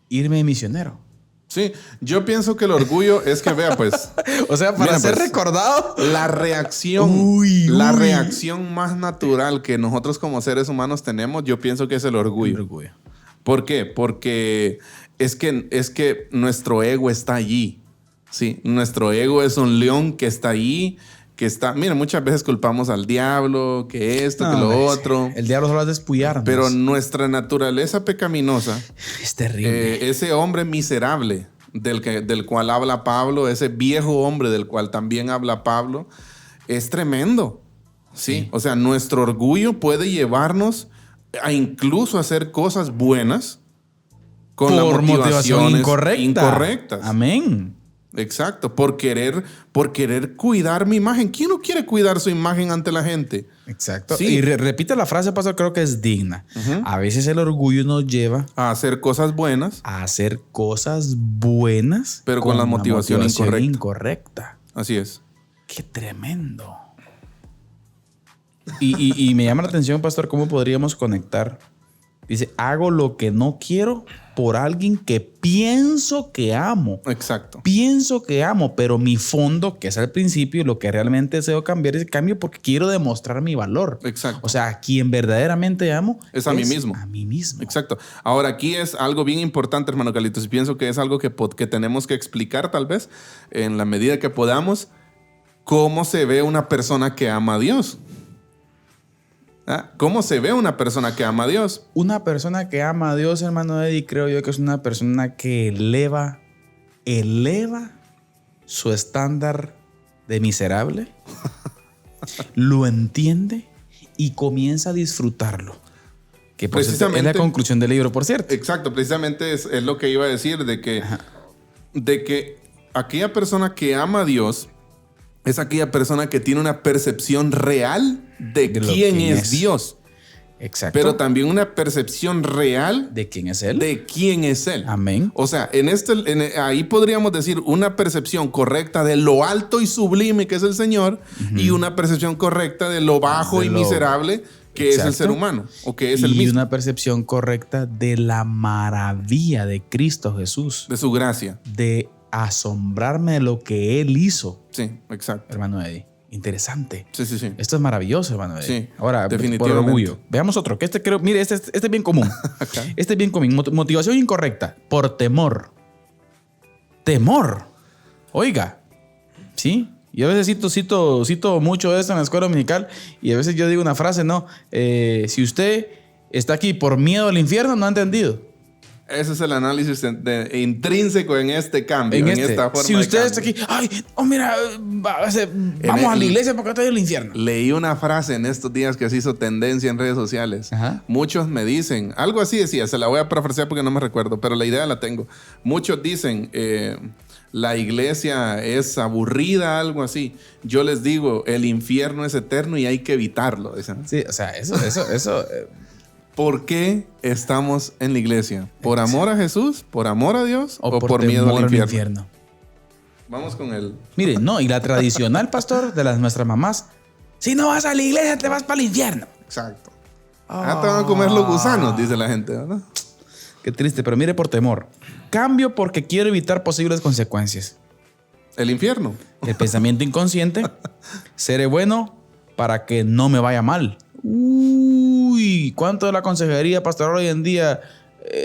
irme de misionero. Sí. Yo pienso que el orgullo es que, vea, pues, O sea, para Mira, ser pues, recordado. la reacción más natural que nosotros como seres humanos tenemos, yo pienso que es el orgullo. ¿Por qué? Porque es que nuestro ego está allí. Sí, nuestro ego es un león que está allí, mira, muchas veces culpamos al diablo, que esto, que lo otro. El diablo solo es despullarnos. Pero nuestra naturaleza pecaminosa, es terrible. ese hombre miserable del cual habla Pablo, ese viejo hombre del cual también habla Pablo, es tremendo. Sí. O sea, nuestro orgullo puede llevarnos a incluso hacer cosas buenas con la motivación incorrectas. Amén. Exacto, por querer cuidar mi imagen. ¿Quién no quiere cuidar su imagen ante la gente? Exacto. Sí. Y repite la frase, pastor, creo que es digna. A veces el orgullo nos lleva A hacer cosas buenas, a hacer cosas buenas, pero con la motivación incorrecta. así es. ¡Qué tremendo! Y me llama la atención, pastor, cómo podríamos conectar Dice, hago lo que no quiero por alguien que pienso que amo. Exacto. Pienso que amo, pero mi fondo, que es al principio, lo que realmente deseo cambiar es el cambio porque quiero demostrar mi valor. Exacto. O sea, quien verdaderamente amo es a mí mismo. A mí mismo. Exacto. Ahora, aquí es algo bien importante, hermano Carlitos, y pienso que es algo que tenemos que explicar tal vez en la medida que podamos, cómo se ve una persona que ama a Dios. ¿Cómo se ve una persona que ama a Dios? Una persona que ama a Dios, hermano Eddie, creo yo que es una persona que eleva su estándar de miserable, lo entiende y comienza a disfrutarlo. Que precisamente es la conclusión del libro, por cierto. Exacto, precisamente es lo que iba a decir, de que aquella persona que ama a Dios es aquella persona que tiene una percepción real de quién es Dios. Exacto. Pero también una percepción real de quién es Él. De quién es Él. Amén. O sea, ahí podríamos decir una percepción correcta de lo alto y sublime que es el Señor, y una percepción correcta de lo bajo y miserable que es el ser humano, o que es el mismo. Y una percepción correcta de la maravilla de Cristo Jesús. De su gracia. De asombrarme de lo que Él hizo. Sí, exacto. Hermano Eddie, interesante. Sí. Esto es maravilloso, hermano Eddie. Sí, ahora, definitivamente. Por orgullo. Veamos otro, que mire, este es bien común. Okay. Este es bien común. Motivación incorrecta, por temor. Temor. Oiga, ¿sí? Yo a veces cito mucho de esto en la escuela dominical, y a veces yo digo una frase, ¿no? Si usted está aquí por miedo al infierno, no ha entendido. Ese es el análisis intrínseco en este cambio, en esta forma. Si usted está aquí, mira, vamos a la iglesia porque está en el infierno. Leí una frase en estos días que se hizo tendencia en redes sociales. Ajá. Muchos me dicen, algo así decía, se la voy a parafrasear porque no me recuerdo, pero la idea la tengo. Muchos dicen, la iglesia es aburrida, algo así. Yo les digo, el infierno es eterno y hay que evitarlo. Dicen. Sí, o sea, eso. ¿Por qué estamos en la iglesia? ¿Por amor a Jesús? ¿Por amor a Dios? ¿O por miedo al infierno? Vamos con él. Mire, no, y la tradicional, pastor, de nuestras mamás, si no vas a la iglesia te vas para el infierno. Exacto. Te van a comer los gusanos, dice la gente, ¿verdad? Qué triste, pero mire, por temor. Cambio porque quiero evitar posibles consecuencias. El infierno. El pensamiento inconsciente. Seré bueno para que no me vaya mal. Uy, ¿cuánto de la consejería pastoral hoy en día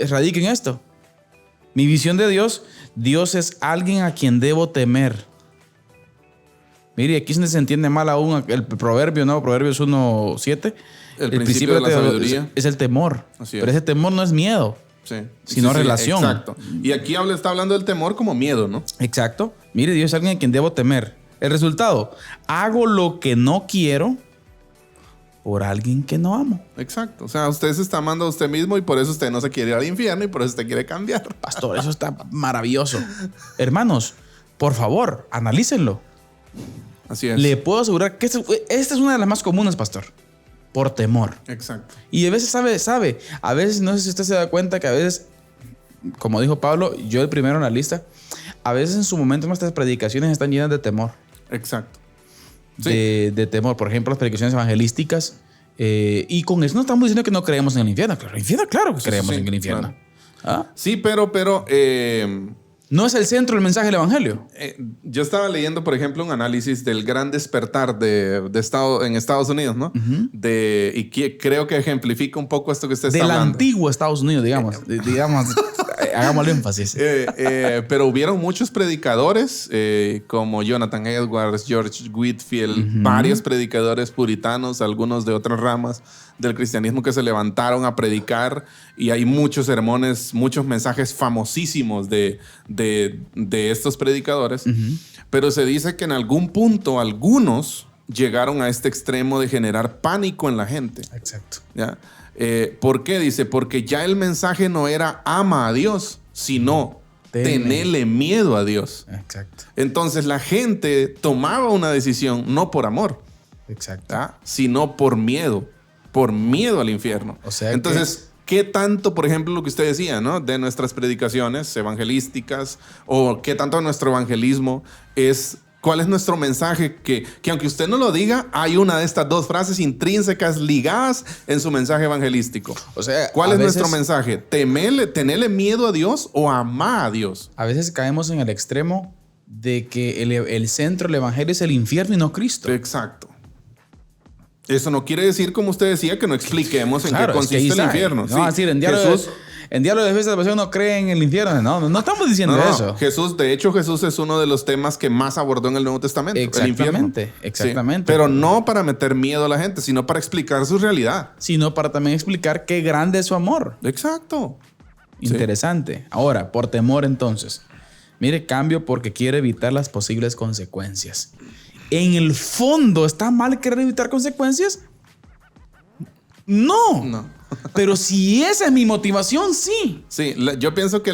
radica en esto? Mi visión de Dios es alguien a quien debo temer. Mire, aquí se entiende mal aún el proverbio, ¿no? Proverbios 1:7. El principio de la sabiduría es el temor. Pero ese temor no es miedo, sino relación. Exacto. Y aquí está hablando del temor como miedo, ¿no? Exacto. Mire, Dios es alguien a quien debo temer. El resultado, hago lo que no quiero por alguien que no amo. Exacto. O sea, usted se está amando a usted mismo y por eso usted no se quiere ir al infierno y por eso usted quiere cambiar. Pastor, eso está maravilloso. Hermanos, por favor, analícenlo. Así es. Le puedo asegurar que esta es una de las más comunes, pastor. Por temor. Exacto. Y a veces sabe. A veces, no sé si usted se da cuenta que a veces, como dijo Pablo, yo el primero en la lista, a veces en su momento nuestras predicaciones están llenas de temor. Exacto. Sí. De temor. Por ejemplo, las predicaciones evangelísticas. Y con eso no estamos diciendo que no creemos en el infierno. Claro que creemos en el infierno. Claro. Sí, pero no es el centro del mensaje del evangelio. Yo estaba leyendo, por ejemplo, un análisis del gran despertar en Estados Unidos, ¿no? Uh-huh. Y creo que ejemplifica un poco esto que usted está hablando. Del antiguo Estados Unidos, digamos. Hagámosle énfasis. Pero hubieron muchos predicadores, como Jonathan Edwards, George Whitefield, varios predicadores puritanos, algunos de otras ramas del cristianismo que se levantaron a predicar, y hay muchos sermones, muchos mensajes famosísimos de estos predicadores, pero se dice que en algún punto algunos llegaron a este extremo de generar pánico en la gente. Exacto. ¿Ya? ¿Por qué? Dice, porque ya el mensaje no era ama a Dios, sino tenerle miedo a Dios. Exacto. Entonces la gente tomaba una decisión no por amor, exacto, sino por miedo al infierno. O sea, entonces, ¿qué tanto, por ejemplo, lo que usted decía, ¿no? De nuestras predicaciones evangelísticas, o qué tanto nuestro evangelismo es ¿Cuál es nuestro mensaje? Que aunque usted no lo diga, hay una de estas dos frases intrínsecas ligadas en su mensaje evangelístico. O sea, ¿cuál es nuestro mensaje? ¿Tenerle miedo a Dios o amar a Dios? A veces caemos en el extremo de que el centro del evangelio es el infierno y no Cristo. Exacto. Eso no quiere decir, como usted decía, que no expliquemos en qué consiste el infierno. No, es decir, en Diálogo de Fe y Salvación no cree en el infierno. No estamos diciendo eso. Jesús es uno de los temas que más abordó en el Nuevo Testamento. Exactamente, el infierno. exactamente. Sí, pero no para meter miedo a la gente, sino para explicar su realidad. Sino para también explicar qué grande es su amor. Exacto. Interesante. Sí. Ahora, por temor entonces. Mire, cambio porque quiere evitar las posibles consecuencias. En el fondo, ¿está mal querer evitar consecuencias? No. Pero si esa es mi motivación, sí. Sí, yo pienso que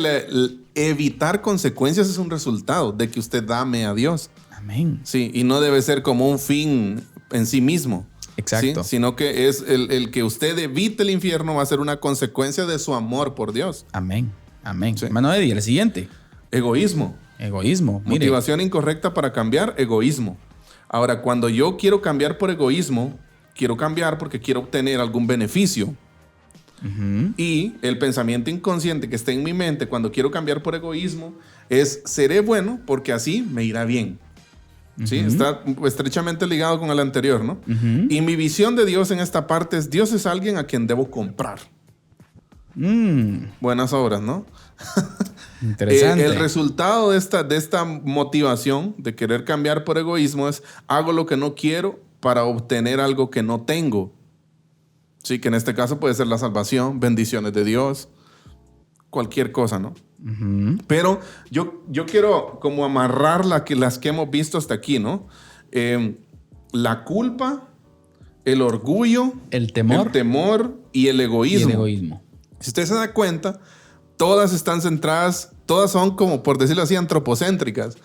evitar consecuencias es un resultado de que usted ame a Dios. Amén. Sí, y no debe ser como un fin en sí mismo. Exacto. ¿Sí? Sino que es el que usted evite el infierno va a ser una consecuencia de su amor por Dios. Amén. Amén. Sí. Hermano Eddie, el siguiente. Egoísmo. Egoísmo. Mire. Motivación incorrecta para cambiar, egoísmo. Ahora, cuando yo quiero cambiar por egoísmo, quiero cambiar porque quiero obtener algún beneficio. Uh-huh. Y el pensamiento inconsciente que está en mi mente cuando quiero cambiar por egoísmo es: seré bueno porque así me irá bien. Uh-huh. ¿Sí? Está estrechamente ligado con el anterior, ¿no? Uh-huh. Y mi visión de Dios en esta parte es: Dios es alguien a quien debo comprar. Buenas obras, ¿no? Interesante. El resultado de esta motivación de querer cambiar por egoísmo es: hago lo que no quiero para obtener algo que no tengo. Sí, que en este caso puede ser la salvación, bendiciones de Dios, cualquier cosa, ¿no? Uh-huh. Pero yo quiero como amarrar las que hemos visto hasta aquí, ¿no? La culpa, el orgullo, el temor y el egoísmo. Si usted se da cuenta, todas están centradas, todas son como, por decirlo así, antropocéntricas.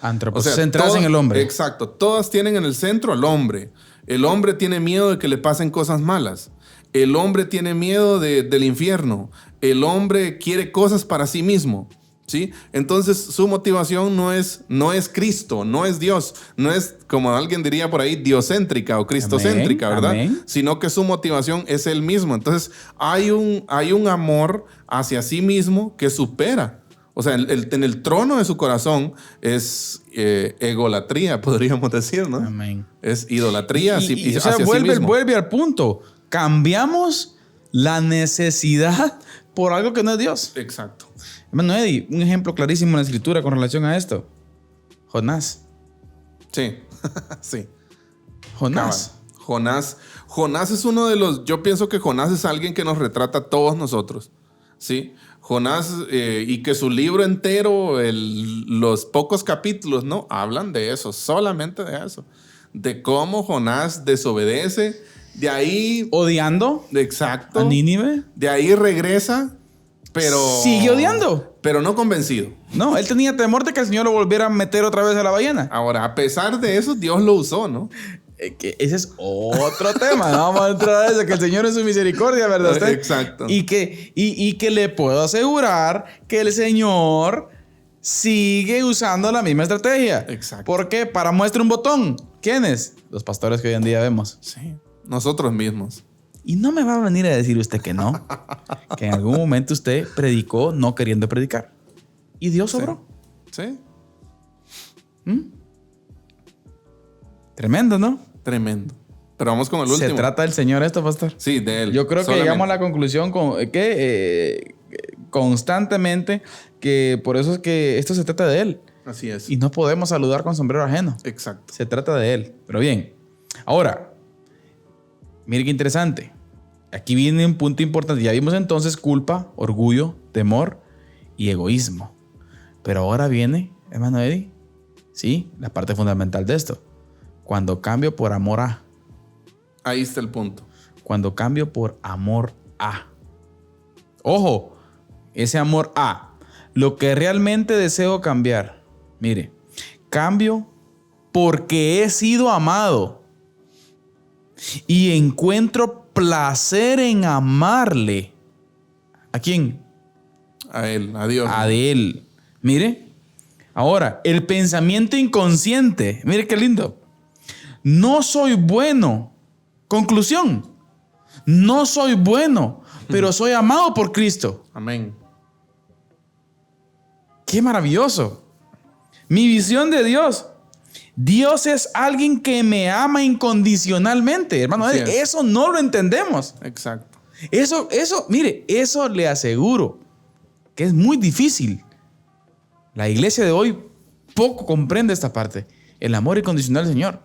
Centradas en el hombre. Exacto. Todas tienen en el centro al hombre. El hombre tiene miedo de que le pasen cosas malas. El hombre tiene miedo del infierno. El hombre quiere cosas para sí mismo. ¿Sí? Entonces su motivación no es Cristo, no es Dios, no es, como alguien diría por ahí, diocéntrica o cristocéntrica, ¿verdad? Amén. Sino que su motivación es él mismo. Entonces hay un amor hacia sí mismo que supera. O sea, en el trono de su corazón es egolatría, podríamos decir, ¿no? Amén. Es idolatría hacia sí mismo. Vuelve al punto. Cambiamos la necesidad por algo que no es Dios. Exacto. Hermano Eddie, un ejemplo clarísimo en la escritura con relación a esto. Jonás. Sí, sí. Jonás es uno de los... Yo pienso que Jonás es alguien que nos retrata a todos nosotros. ¿Sí? Jonás, y que su libro entero, los pocos capítulos, ¿no? Hablan de eso, solamente de eso. De cómo Jonás desobedece. De ahí... Odiando. Exacto. A Nínive. De ahí regresa, pero... Sigue odiando. Pero no convencido. No, él tenía temor de que el Señor lo volviera a meter otra vez a la ballena. Ahora, a pesar de eso, Dios lo usó, ¿no? Que ese es otro tema. No vamos a entrar a eso, que el Señor en su misericordia, ¿verdad? ¿Usted? Exacto. Y que le puedo asegurar que el Señor sigue usando la misma estrategia. Exacto. ¿Por qué? Para muestra un botón. ¿Quiénes? Los pastores que hoy en día vemos. Sí. Nosotros mismos. Y no me va a venir a decir usted que no. Que en algún momento usted predicó no queriendo predicar. Y Dios obró. Sí. Tremendo, ¿no? Tremendo. Pero vamos con el último. ¿Se trata del Señor esto, pastor? Sí, de Él. Yo creo que llegamos a la conclusión que constantemente que por eso es que esto se trata de Él. Así es. Y no podemos saludar con sombrero ajeno. Exacto. Se trata de Él. Pero bien, ahora... Mire qué interesante. Aquí viene un punto importante. Ya vimos entonces culpa, orgullo, temor y egoísmo. Pero ahora viene, hermano Eddie, sí, la parte fundamental de esto. Cuando cambio por amor a. Ahí está el punto. Cuando cambio por amor a. Ojo, ese amor a. Lo que realmente deseo cambiar. Mire, cambio porque he sido amado. Y encuentro placer en amarle. ¿A quién? A Él, a Dios. A Él. Mire, Ahora, el pensamiento inconsciente. Mire qué lindo. No soy bueno. Conclusión. No soy bueno, pero soy amado por Cristo. Amén. Qué maravilloso. Mi visión de Dios. Dios es alguien que me ama incondicionalmente. Hermano, eso no lo entendemos. Exacto. Eso, mire, eso le aseguro que es muy difícil. La iglesia de hoy poco comprende esta parte. El amor incondicional del Señor.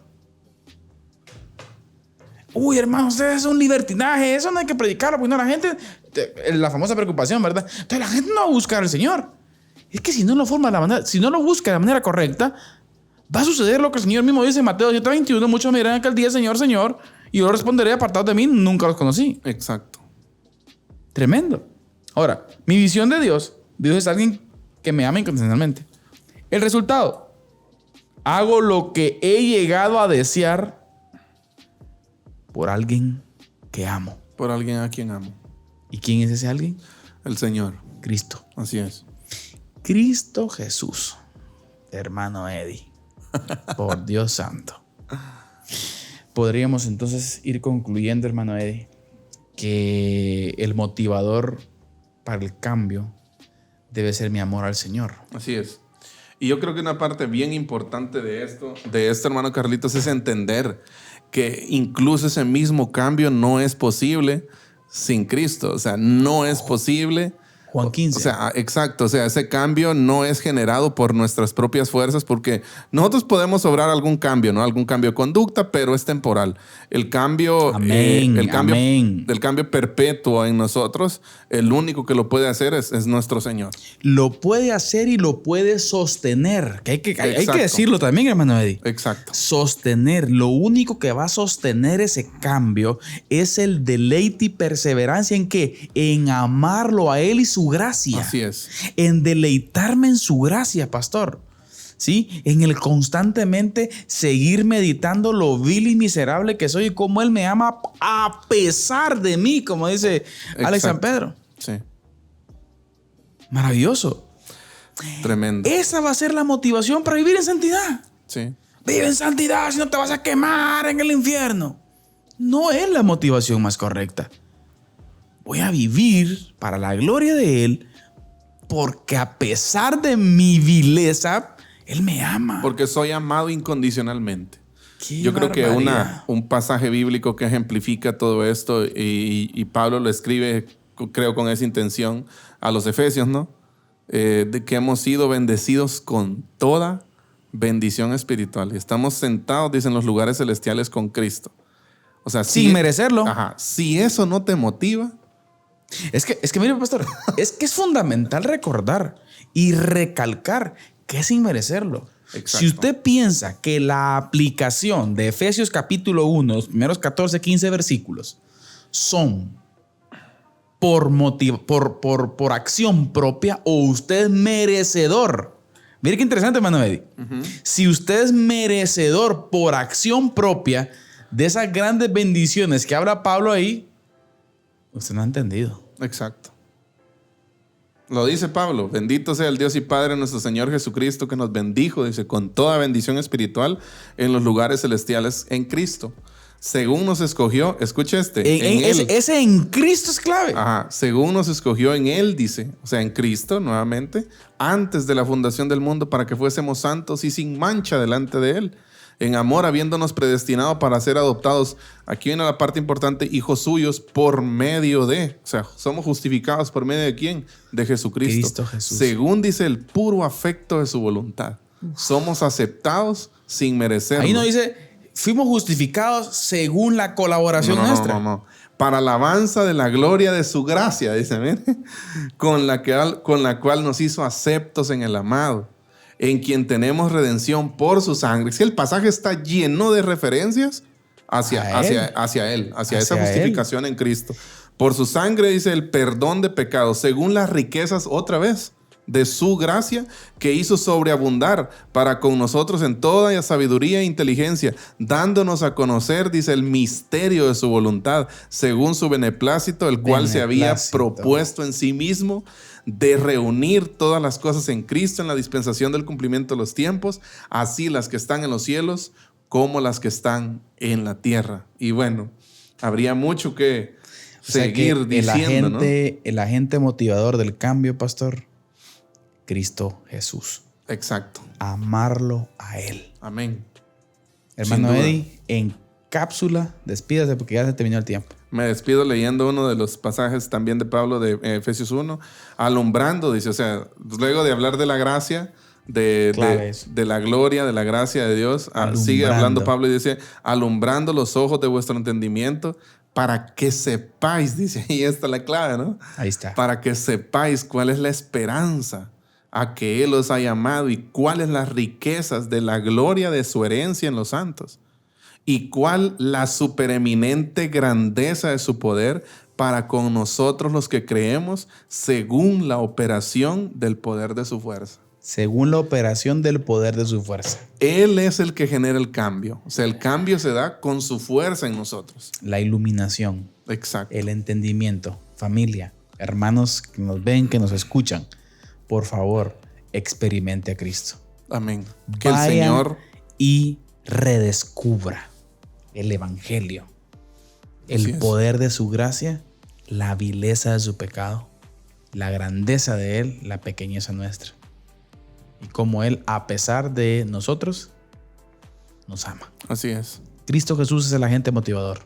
Uy, hermano, ustedes es un libertinaje. Eso no hay que predicarlo, porque no, la gente, la famosa preocupación, ¿verdad? Entonces la gente no va a buscar al Señor. Es que si no lo forma de la manera, si no lo busca de la manera correcta, va a suceder lo que el Señor mismo dice en Mateo 7:21. Muchos me dirán aquel día, Señor, Señor, y yo responderé: apartados de mí, nunca los conocí. Exacto. Tremendo. Ahora, mi visión de Dios es alguien que me ama incondicionalmente. El resultado: hago lo que he llegado a desear por alguien que amo. Por alguien a quien amo. ¿Y quién es ese alguien? El Señor. Cristo. Así es. Cristo Jesús. Hermano Eddie. Por Dios santo. Podríamos entonces ir concluyendo, hermano Eddie, que el motivador para el cambio debe ser mi amor al Señor. Así es. Y yo creo que una parte bien importante de esto, hermano Carlitos, es entender que incluso ese mismo cambio no es posible sin Cristo. O sea, no es posible. Juan 15. O sea, exacto. O sea, ese cambio no es generado por nuestras propias fuerzas, porque nosotros podemos obrar algún cambio, ¿no? Algún cambio de conducta, pero es temporal. El cambio, amén, el cambio amén. perpetuo en nosotros, el único que lo puede hacer es nuestro Señor. Lo puede hacer y lo puede sostener. Que hay que decirlo también, hermano Eddie. Exacto. Sostener. Lo único que va a sostener ese cambio es el deleite y perseverancia en que en amarlo a Él y su gracia. Así es. En deleitarme en su gracia, pastor. ¿Sí? En el constantemente seguir meditando lo vil y miserable que soy y cómo Él me ama a pesar de mí, como dice Alex San Pedro. Sí. Maravilloso. Tremendo. Esa va a ser la motivación para vivir en santidad. Sí. Vive en santidad, si no te vas a quemar en el infierno. No es la motivación más correcta. Voy a vivir para la gloria de Él, porque a pesar de mi vileza, Él me ama. Porque soy amado incondicionalmente. Yo creo que un pasaje bíblico que ejemplifica todo esto, y Pablo lo escribe, creo, con esa intención a los Efesios, ¿no? De que hemos sido bendecidos con toda bendición espiritual. Y estamos sentados, dicen, en los lugares celestiales con Cristo. O sea, sin merecerlo. Ajá. Si eso no te motiva. Es que mire, pastor, es que es fundamental recordar y recalcar que es sin merecerlo. Exacto. Si usted piensa que la aplicación de Efesios capítulo 1, los primeros 14, 15 versículos, son por acción propia, o usted es merecedor. Mire qué interesante, hermano Eddie. Uh-huh. Si usted es merecedor por acción propia de esas grandes bendiciones que habla Pablo ahí, usted no ha entendido. Exacto. Lo dice Pablo: bendito sea el Dios y Padre nuestro Señor Jesucristo, que nos bendijo, dice, con toda bendición espiritual en los lugares celestiales en Cristo, según nos escogió. Escucha ese en Cristo es clave. Ajá. Según nos escogió en Él, dice, o sea, en Cristo, nuevamente, antes de la fundación del mundo, para que fuésemos santos y sin mancha delante de Él, en amor, habiéndonos predestinado para ser adoptados. Aquí viene la parte importante: hijos suyos por medio de. O sea, somos justificados por medio de ¿quién? De Jesucristo. Cristo Jesús. Según dice el puro afecto de su voluntad. Somos aceptados sin merecerlo. Ahí no dice, fuimos justificados según la colaboración nuestra. No. Para alabanza de la gloria de su gracia, dice, ¿ven? Con la cual nos hizo aceptos en el amado, en quien tenemos redención por su sangre. Si el pasaje está lleno de referencias hacia Él, hacia esa justificación en Cristo. Por su sangre, dice, el perdón de pecados, según las riquezas, otra vez, de su gracia que hizo sobreabundar para con nosotros en toda sabiduría e inteligencia, dándonos a conocer, dice, el misterio de su voluntad, según su beneplácito, el cual se había propuesto en sí mismo de reunir todas las cosas en Cristo en la dispensación del cumplimiento de los tiempos, así las que están en los cielos como las que están en la tierra. Y bueno, habría mucho que seguir diciendo, ¿no? El agente motivador del cambio, pastor, Cristo Jesús. Exacto. Amarlo a Él. Amén. Hermano Eddie, en cápsula, despídase porque ya se terminó el tiempo. Me despido leyendo uno de los pasajes también de Pablo de Efesios 1, alumbrando, dice, o sea, luego de hablar de la gracia, de la gloria, de la gracia de Dios, sigue hablando Pablo y dice, alumbrando los ojos de vuestro entendimiento, para que sepáis, dice, y esta es la clave, ¿no? Ahí está. Para que sepáis cuál es la esperanza a que Él os ha llamado y cuáles las riquezas de la gloria de su herencia en los santos y cuál la supereminente grandeza de su poder para con nosotros los que creemos según la operación del poder de su fuerza. Según la operación del poder de su fuerza. Él es el que genera el cambio. O sea, el cambio se da con su fuerza en nosotros. La iluminación. Exacto. El entendimiento. Familia, hermanos que nos ven, que nos escuchan, por favor, experimente a Cristo. Amén. Que Vaya el Señor y redescubra el evangelio, el poder de su gracia, la vileza de su pecado, la grandeza de Él, la pequeñeza nuestra. Y como Él, a pesar de nosotros, nos ama. Así es. Cristo Jesús es el agente motivador.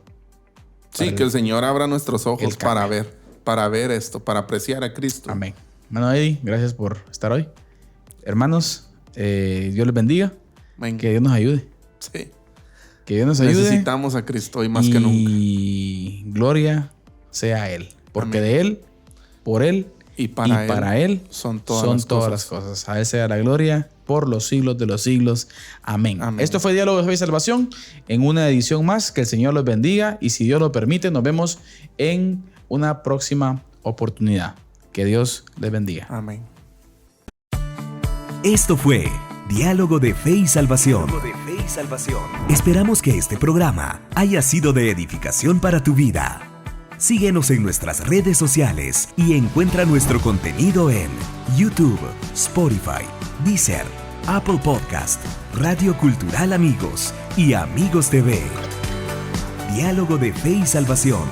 Sí, que el Señor abra nuestros ojos para ver esto, para apreciar a Cristo. Amén. Hermano Eddie, gracias por estar hoy. Hermanos, Dios les bendiga. Amén. Que Dios nos ayude. Sí. Que Dios nos ayude. Necesitamos a Cristo hoy más que nunca. Y gloria sea a Él. Porque Amén. de Él, por Él y para Él son todas las cosas. A Él sea la gloria por los siglos de los siglos. Amén. Amén. Esto fue Diálogo de Fe y Salvación en una edición más. Que el Señor los bendiga y si Dios lo permite, nos vemos en una próxima oportunidad. Que Dios les bendiga. Amén. Esto fue Diálogo de Fe y Salvación. Esperamos que este programa haya sido de edificación para tu vida. Síguenos en nuestras redes sociales y encuentra nuestro contenido en YouTube, Spotify, Deezer, Apple Podcast, Radio Cultural Amigos y Amigos TV. Diálogo de Fe y Salvación.